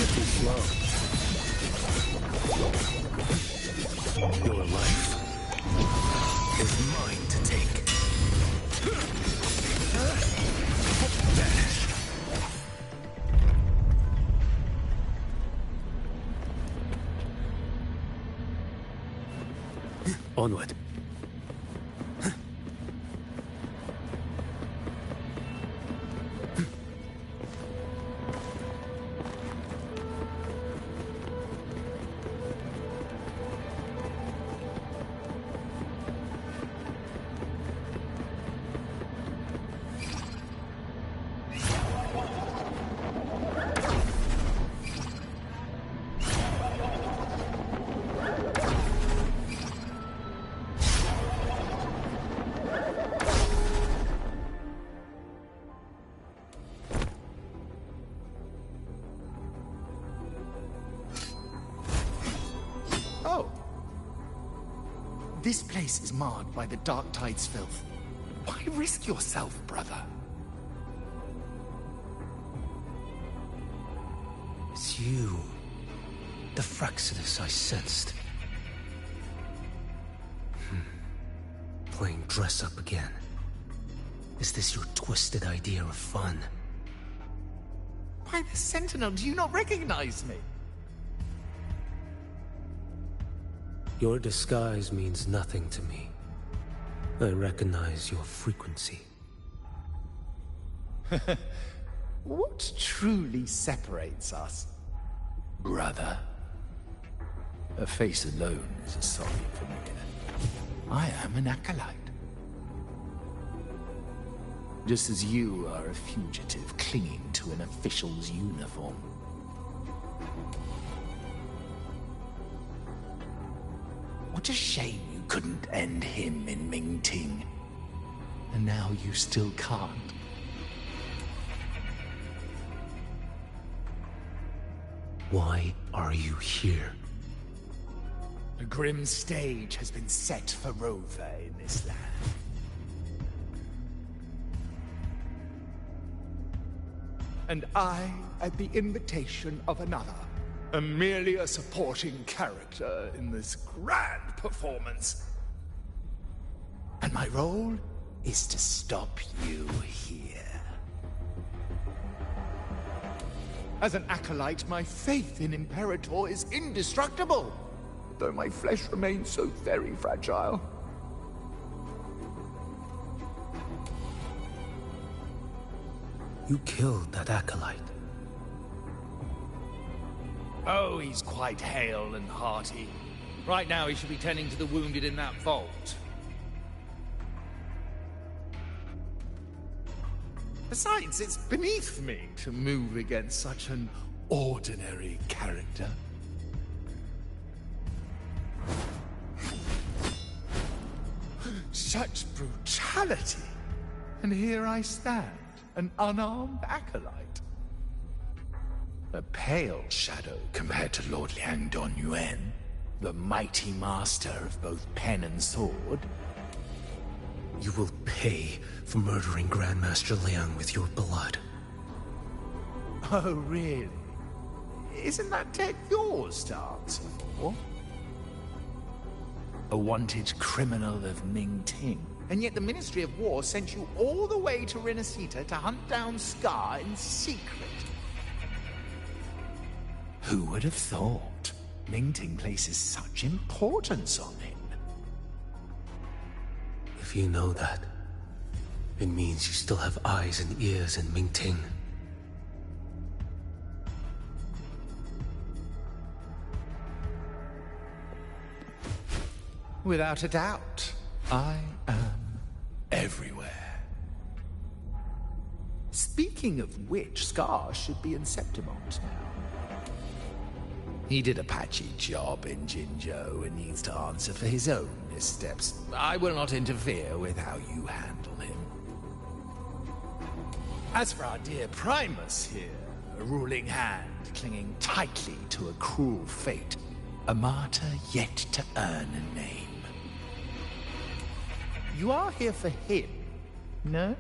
Too slow. Your life is mine to take. Vanish. Onward. This place is marred by the Dark Tide's filth. Why risk yourself, brother? It's you. The Fraxidus I sensed. Playing dress up again. Is this your twisted idea of fun? By the Sentinel, do you not recognize me? Your disguise means nothing to me. I recognize your frequency. What truly separates us, brother? A face alone is a sorry familiar. I am an acolyte. Just as you are a fugitive clinging to an official's uniform. What a shame you couldn't end him in Mingting. And now you still can't. Why are you here? A grim stage has been set for Rover in this land. And I, at the invitation of another, am merely a supporting character in this grand performance. And my role is to stop you here. As an acolyte, my faith in Imperator is indestructible, though my flesh remains so very fragile. You killed that acolyte. Oh, he's quite hale and hearty. Right now he should be tending to the wounded in that vault. Besides, it's beneath me to move against such an ordinary character. Such brutality! And here I stand, an unarmed acolyte. A pale shadow compared to Lord Liang Don Yuan, the mighty master of both pen and sword. You will pay for murdering Grandmaster Liang with your blood. Oh, really? Isn't that tech yours to answer for? A wanted criminal of Ming-Ting. And yet the Ministry of War sent you all the way to Renacita to hunt down Scar in secret. Who would have thought? Ming-Ting places such importance on him. If you know that, it means you still have eyes and ears in Ming-Ting. Without a doubt, I am everywhere. Speaking of which, Scar should be in Septimont now. He did a patchy job in Jinzhou and needs to answer for his own missteps. I will not interfere with how you handle him. As for our dear Primus here, a ruling hand clinging tightly to a cruel fate, a martyr yet to earn a name. You are here for him, no?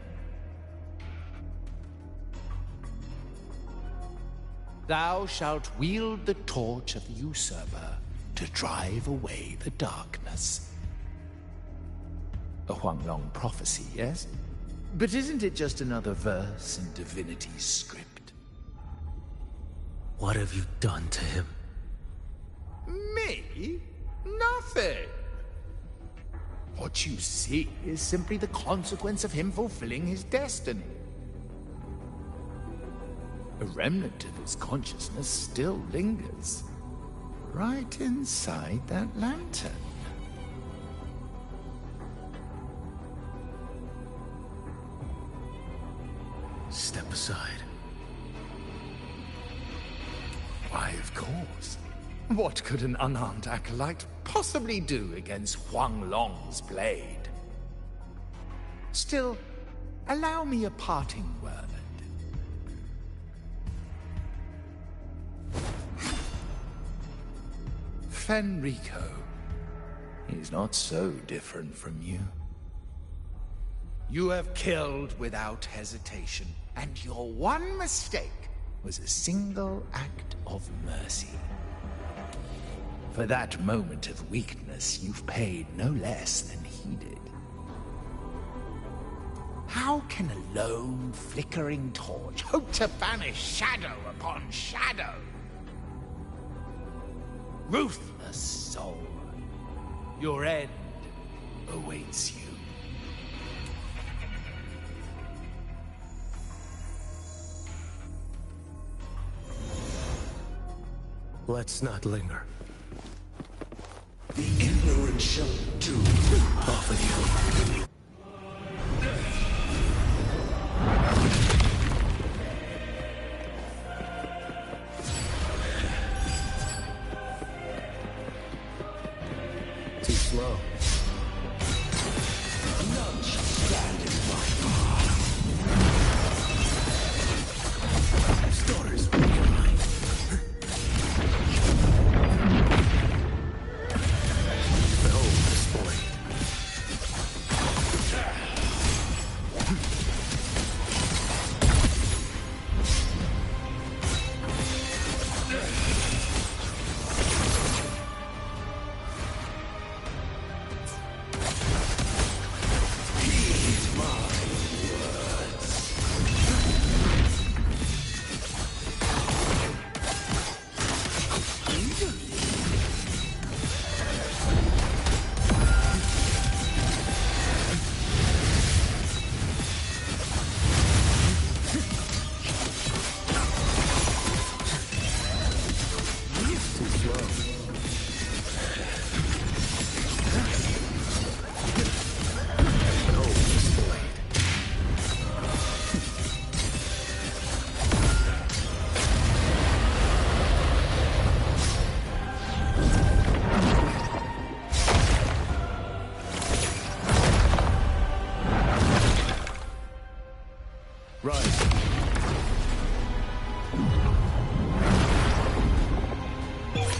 Thou shalt wield the torch of the usurper to drive away the darkness. A Huanglong prophecy, yes? But isn't it just another verse in Divinity's script? What have you done to him? Me? Nothing. What you see is simply the consequence of him fulfilling his destiny. A remnant of his consciousness still lingers, right inside that lantern. Step aside. Why, of course. What could an unarmed acolyte possibly do against Huanglong's blade? Still, allow me a parting word. Fenrico. He's not so different from you. You have killed without hesitation, and your one mistake was a single act of mercy. For that moment of weakness, you've paid no less than he did. How can a lone, flickering torch hope to banish shadow upon shadow? Ruthless soul, your end awaits you. Let's not linger. The ignorant shall do Off with you. Too slow. None shall stand in my path. Starters behind. Behold this boy.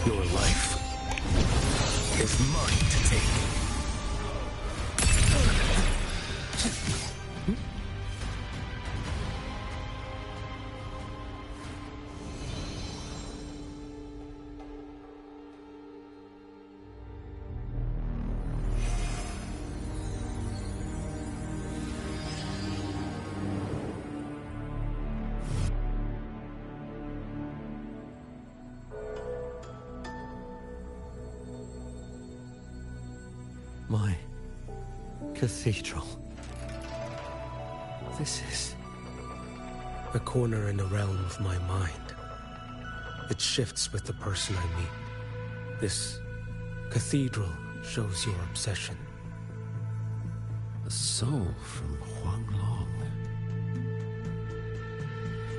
Your life is mine to take. My cathedral. This is a corner in the realm of my mind. It shifts with the person I meet. This cathedral shows your obsession. A soul from Huanglong.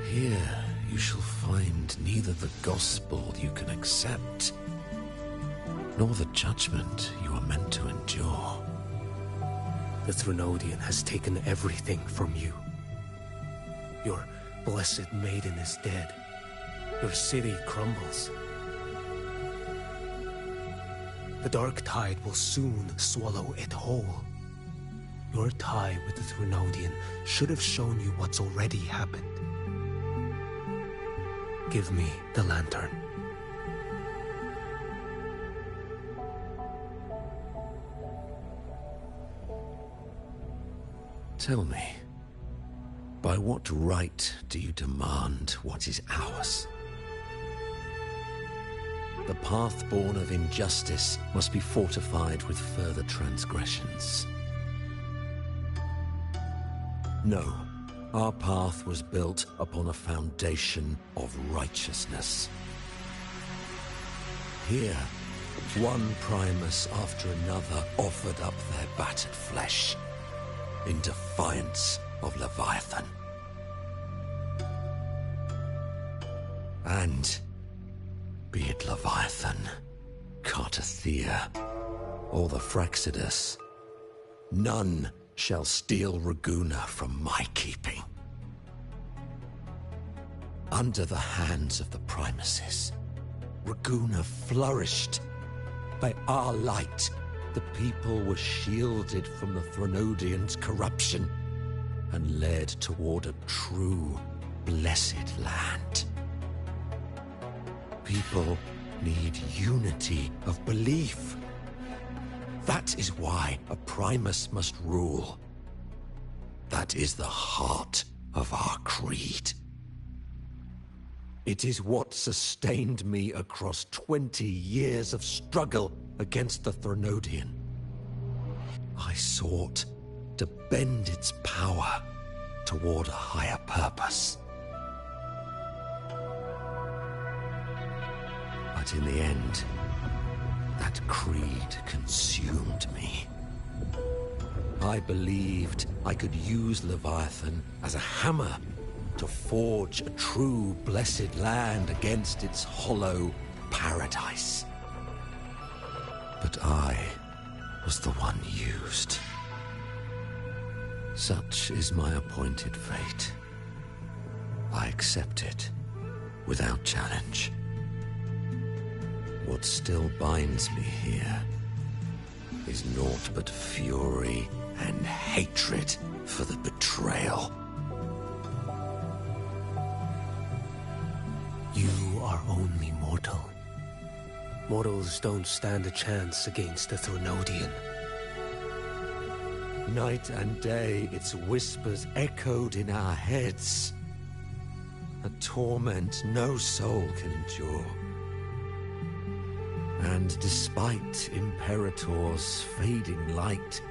Here you shall find neither the gospel you can accept, nor the judgment you are meant to endure. The Threnodian has taken everything from you. Your blessed maiden is dead. Your city crumbles. The dark tide will soon swallow it whole. Your tie with the Threnodian should have shown you what's already happened. Give me the lantern. Tell me, by what right do you demand what is ours? The path born of injustice must be fortified with further transgressions. No, our path was built upon a foundation of righteousness. Here, one Primus after another offered up their battered flesh in defiance of Leviathan. And be it Leviathan, Cartathea, or the Fraxidus, none shall steal Raguna from my keeping. Under the hands of the Primuses, Raguna flourished. By our light, the people were shielded from the Threnodians' corruption and led toward a true, blessed land. People need unity of belief. That is why a Primus must rule. That is the heart of our creed. It is what sustained me across 20 years of struggle against the Threnodian. I sought to bend its power toward a higher purpose. But in the end, that creed consumed me. I believed I could use Leviathan as a hammer to forge a true blessed land against its hollow paradise. But I was the one used. Such is my appointed fate. I accept it without challenge. What still binds me here is naught but fury and hatred for the betrayal. You are only mortal. Mortals don't stand a chance against the Threnodian. Night and day, its whispers echoed in our heads. A torment no soul can endure. And despite Imperator's fading light,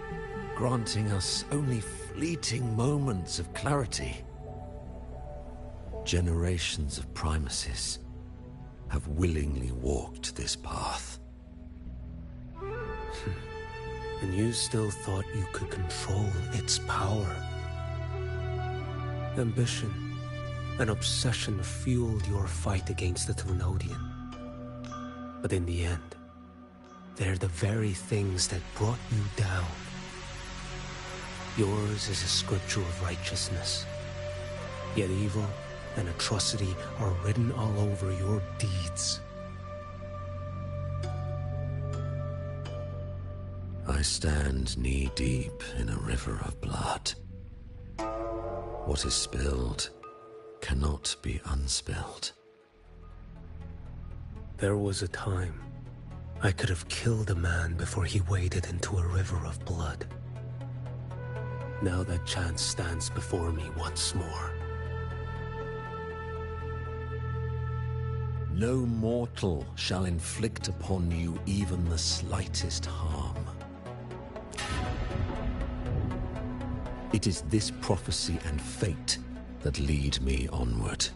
granting us only fleeting moments of clarity, generations of Primuses have willingly walked this path. And you still thought you could control its power. Ambition and obsession fueled your fight against the Threnodian. But in the end, they're the very things that brought you down. Yours is a scripture of righteousness, yet evil and atrocity are written all over your deeds. I stand knee-deep in a river of blood. What is spilled cannot be unspilled. There was a time I could have killed a man before he waded into a river of blood. Now that chance stands before me once more. No mortal shall inflict upon you even the slightest harm. It is this prophecy and fate that lead me onward.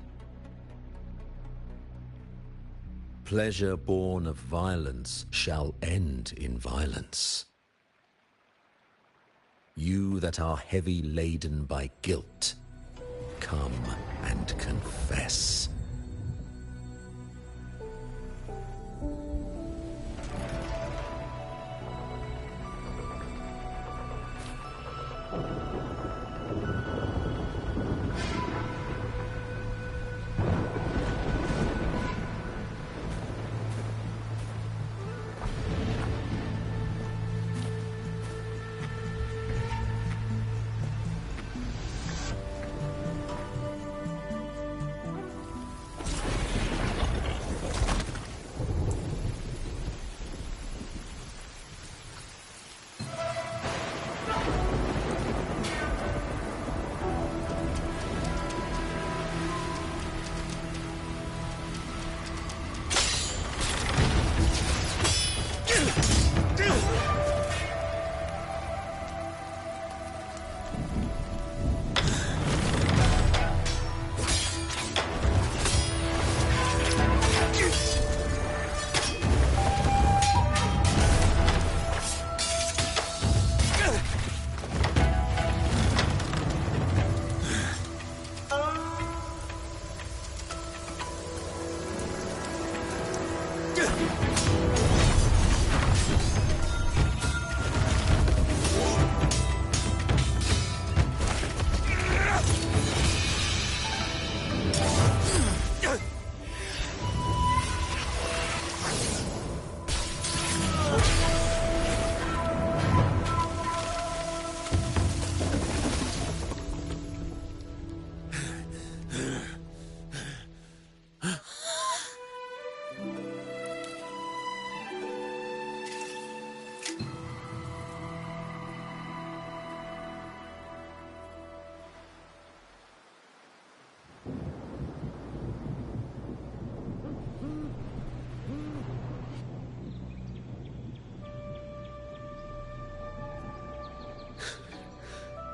Pleasure born of violence shall end in violence. You that are heavy laden by guilt, come and confess.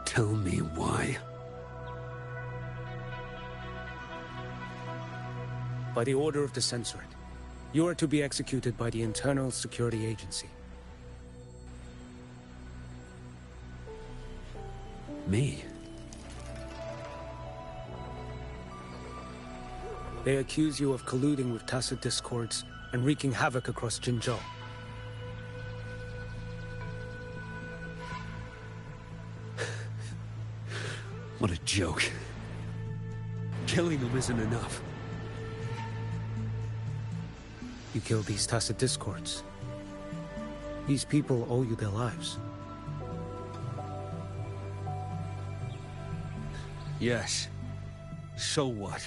Tell me why. By the order of the censored, you are to be executed by the Internal Security Agency. Me? They accuse you of colluding with tacit discords and wreaking havoc across Jinzhou. What a joke. Killing them isn't enough. You killed these tacit discords. These people owe you their lives. Yes. So what?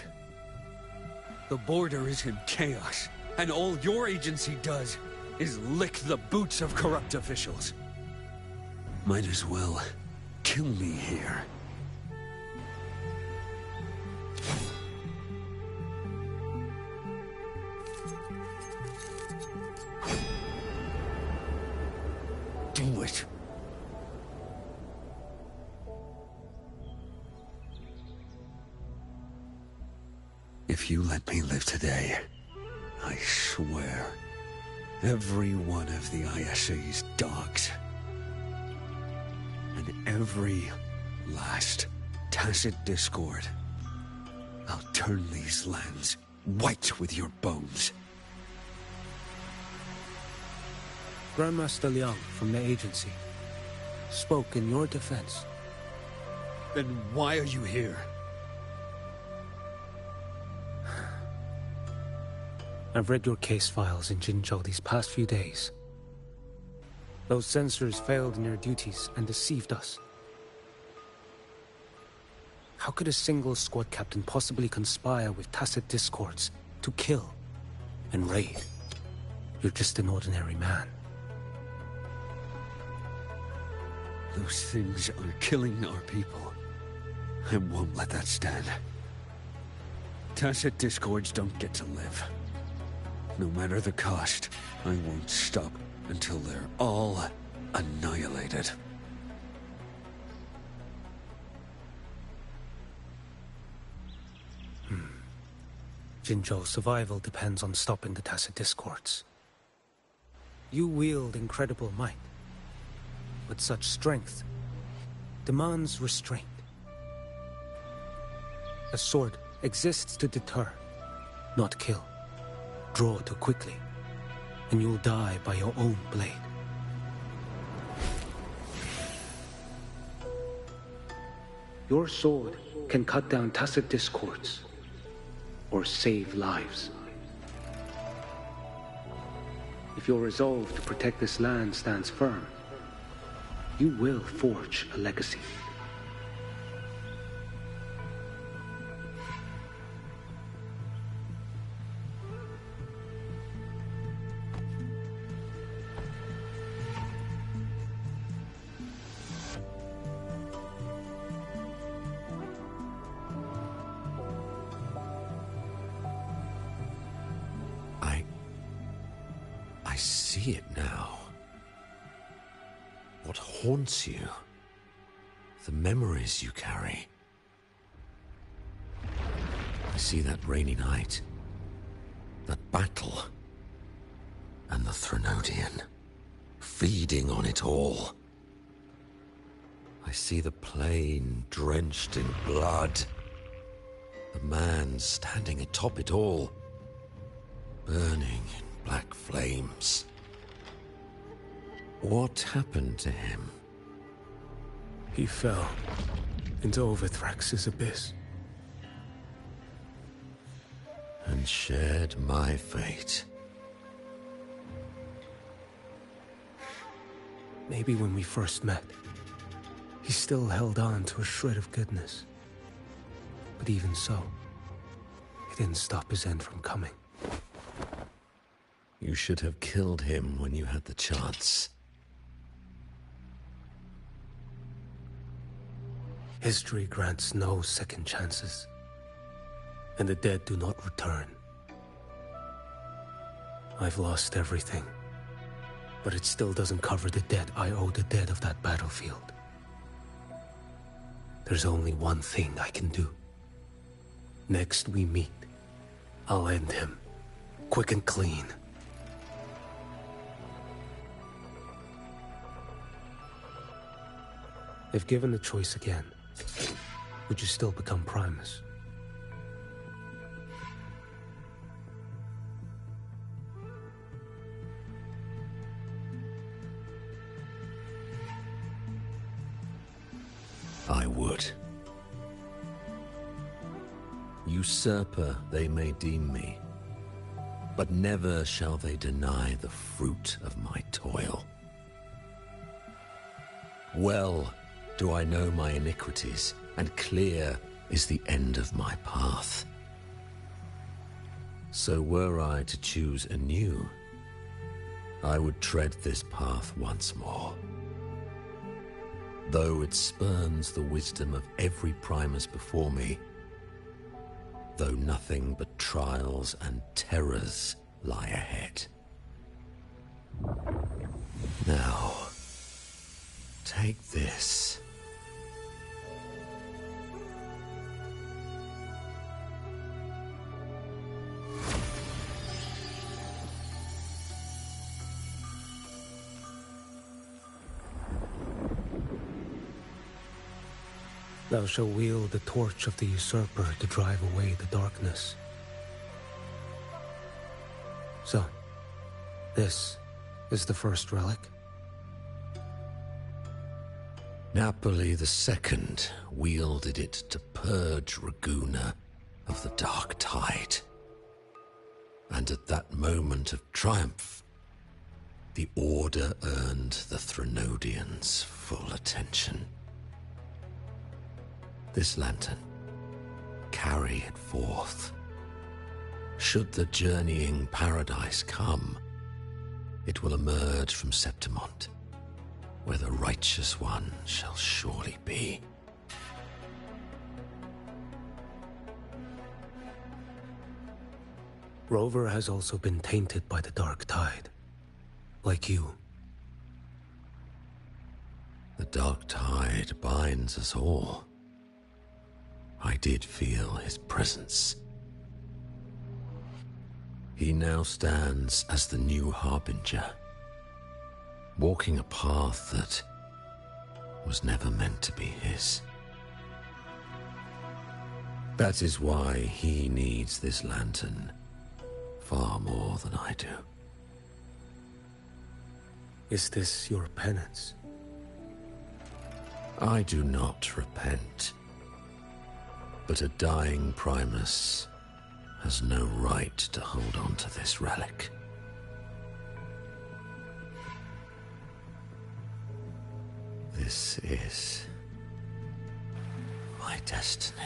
The border is in chaos, and all your agency does is lick the boots of corrupt officials. Might as well kill me here. Do it. If you let me live today, I swear, every one of the ISA's dogs, and every last tacit discord, I'll turn these lands white with your bones. Grandmaster Liang from the agency spoke in your defense. Then why are you here? I've read your case files in Jinzhou these past few days. Those censors failed in their duties and deceived us. How could a single squad captain possibly conspire with tacit discords to kill and raid? You're just an ordinary man. Those things are killing our people. I won't let that stand. Tacit discords don't get to live. No matter the cost, I won't stop until they're all annihilated. Jinzhou's survival depends on stopping the tacit discords. You wield incredible might, but such strength demands restraint. A sword exists to deter, not kill. Draw too quickly, and you'll die by your own blade. Your sword can cut down tacit discords, or save lives. If your resolve to protect this land stands firm, you will forge a legacy. I see it now. What haunts you? The memories you carry. I see that rainy night, that battle, and the Threnodian, feeding on it all. I see the plain drenched in blood, the man standing atop it all, burning in black flames. What happened to him? He fell into Overthrax's abyss. And shared my fate. Maybe when we first met, he still held on to a shred of goodness. But even so, it didn't stop his end from coming. You should have killed him when you had the chance. History grants no second chances, and the dead do not return. I've lost everything, but it still doesn't cover the debt I owe the dead of that battlefield. There's only one thing I can do. Next we meet, I'll end him, quick and clean. If given the choice again, would you still become Primus? I would. Usurper they may deem me, but never shall they deny the fruit of my toil. Well do I know my iniquities, and clear is the end of my path. So were I to choose anew, I would tread this path once more. Though it spurns the wisdom of every Primus before me, though nothing but trials and terrors lie ahead. Now, take this. Thou shalt wield the torch of the usurper to drive away the darkness. So, this is the first relic? Napoli II wielded it to purge Raguna of the dark tide. And at that moment of triumph, the Order earned the Threnodians' full attention. This lantern, carry it forth. Should the journeying paradise come, it will emerge from Septimont, where the righteous one shall surely be. Rover has also been tainted by the dark tide, like you. The dark tide binds us all. I did feel his presence. He now stands as the new harbinger, walking a path that was never meant to be his. That is why he needs this lantern far more than I do. Is this your penance? I do not repent, but a dying Primus has no right to hold on to this relic. This is my destiny.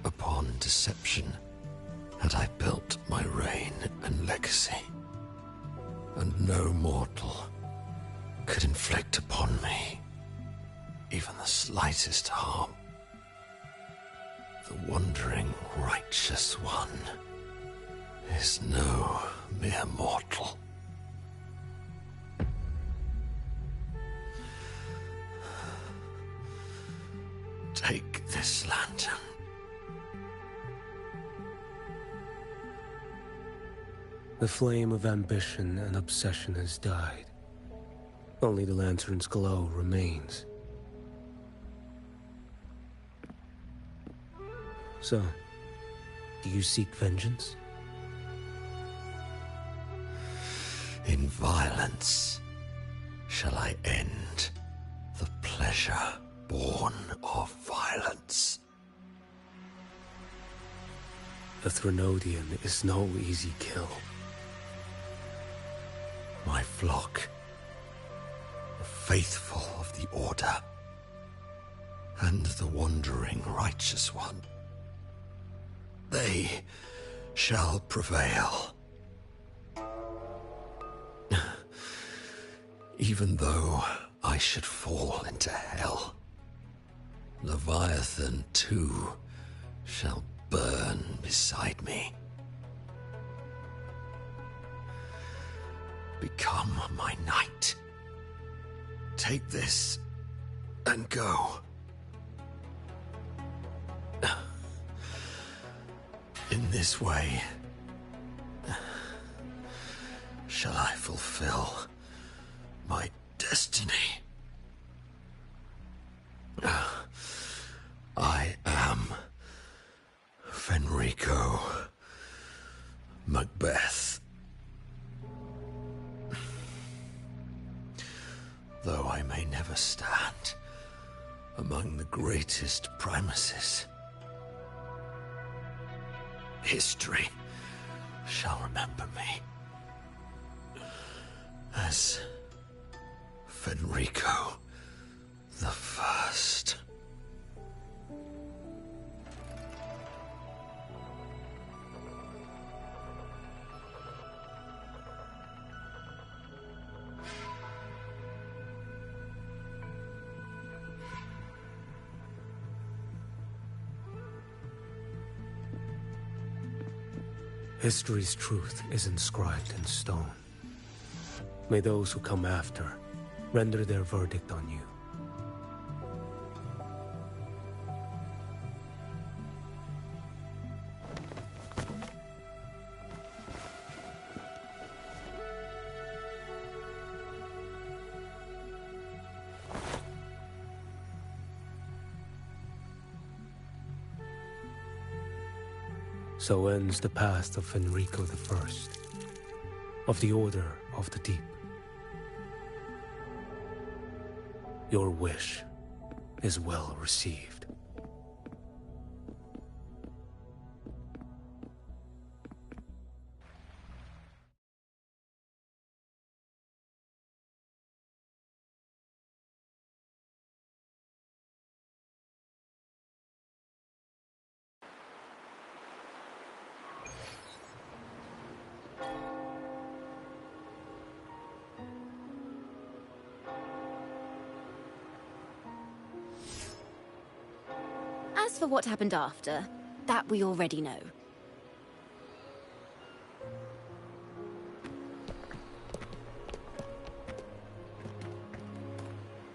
Upon deception had I built my reign and legacy, and no mortal could inflict upon me even the slightest harm. The wandering righteous one is no mere mortal. Take this lantern. The flame of ambition and obsession has died. Only the lantern's glow remains. So, do you seek vengeance? In violence shall I end the pleasure born of violence. The Threnodian is no easy kill. My flock, the faithful of the Order, and the wandering righteous one, they shall prevail. Even though I should fall into hell, Leviathan too shall burn beside me. Become my knight. Take this and go. In this way shall I fulfill my destiny. I am Fenrico Macbeth. Though I may never stand among the greatest Primuses, history shall remember me as Fenrico the First. History's truth is inscribed in stone. May those who come after render their verdict on you. So ends the path of Fenrico I, of the Order of the Deep. Your wish is well received. As for what happened after, that we already know.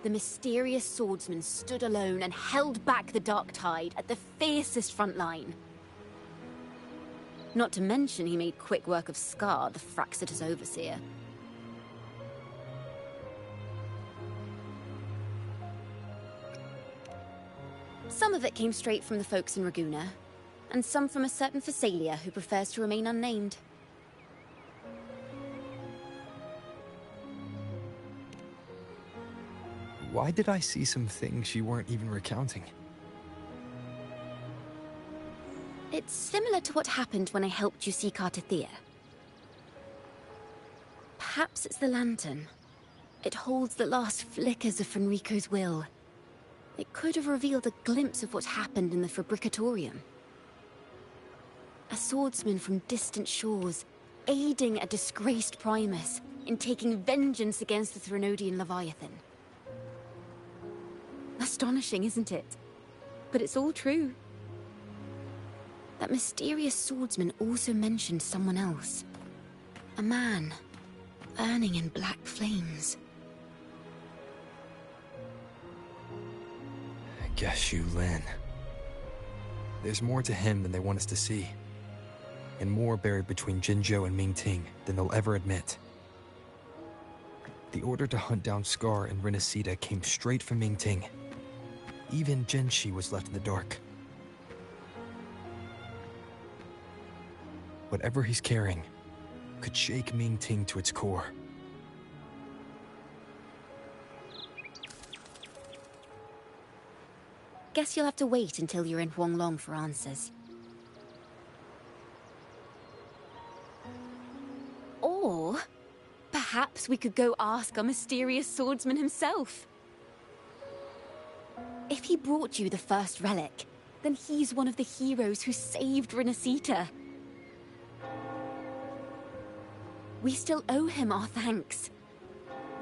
The mysterious swordsman stood alone and held back the dark tide at the fiercest front line. Not to mention he made quick work of Scar, the Fraxita's overseer. Some of it came straight from the folks in Raguna, and some from a certain Phasalia who prefers to remain unnamed. Why did I see some things you weren't even recounting? It's similar to what happened when I helped you seek Artithea. Perhaps it's the lantern. It holds the last flickers of Fenrico's will. It could have revealed a glimpse of what happened in the Fabricatorium. A swordsman from distant shores, aiding a disgraced Primus in taking vengeance against the Threnodian Leviathan. Astonishing, isn't it? But it's all true. That mysterious swordsman also mentioned someone else. A man, burning in black flames. I guess you, Lin. There's more to him than they want us to see. And more buried between Jinzhou and Mingting than they'll ever admit. The order to hunt down Scar and Renacita came straight from Mingting. Even Genshi was left in the dark. Whatever he's carrying could shake Mingting to its core. Guess you'll have to wait until you're in Huanglong for answers. Or perhaps we could go ask our mysterious swordsman himself. If he brought you the first relic, then he's one of the heroes who saved Renacita. We still owe him our thanks,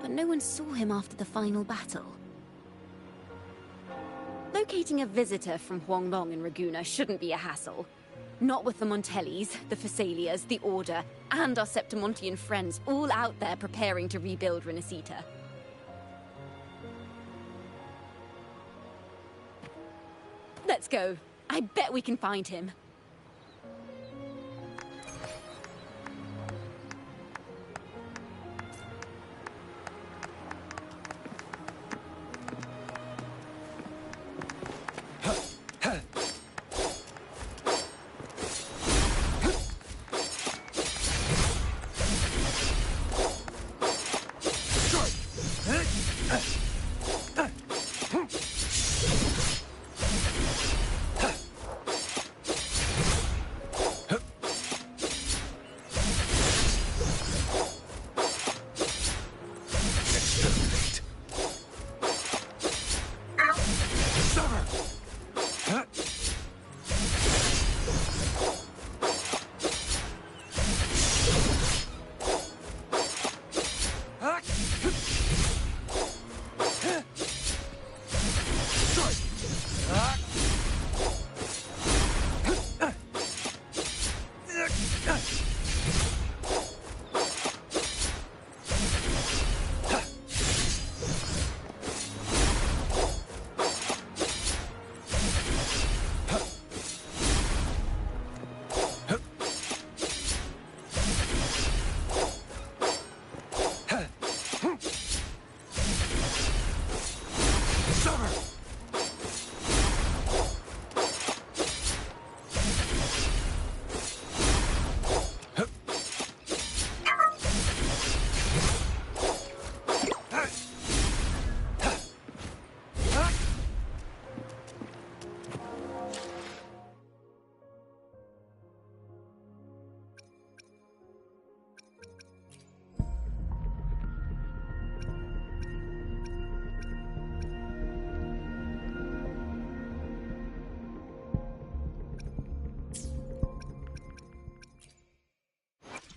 but no one saw him after the final battle. Locating a visitor from Huanglong and Raguna shouldn't be a hassle. Not with the Montellis, the Phasalias, the Order, and our Septimontian friends all out there preparing to rebuild Renacita. Let's go. I bet we can find him.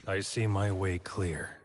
I see my way clear.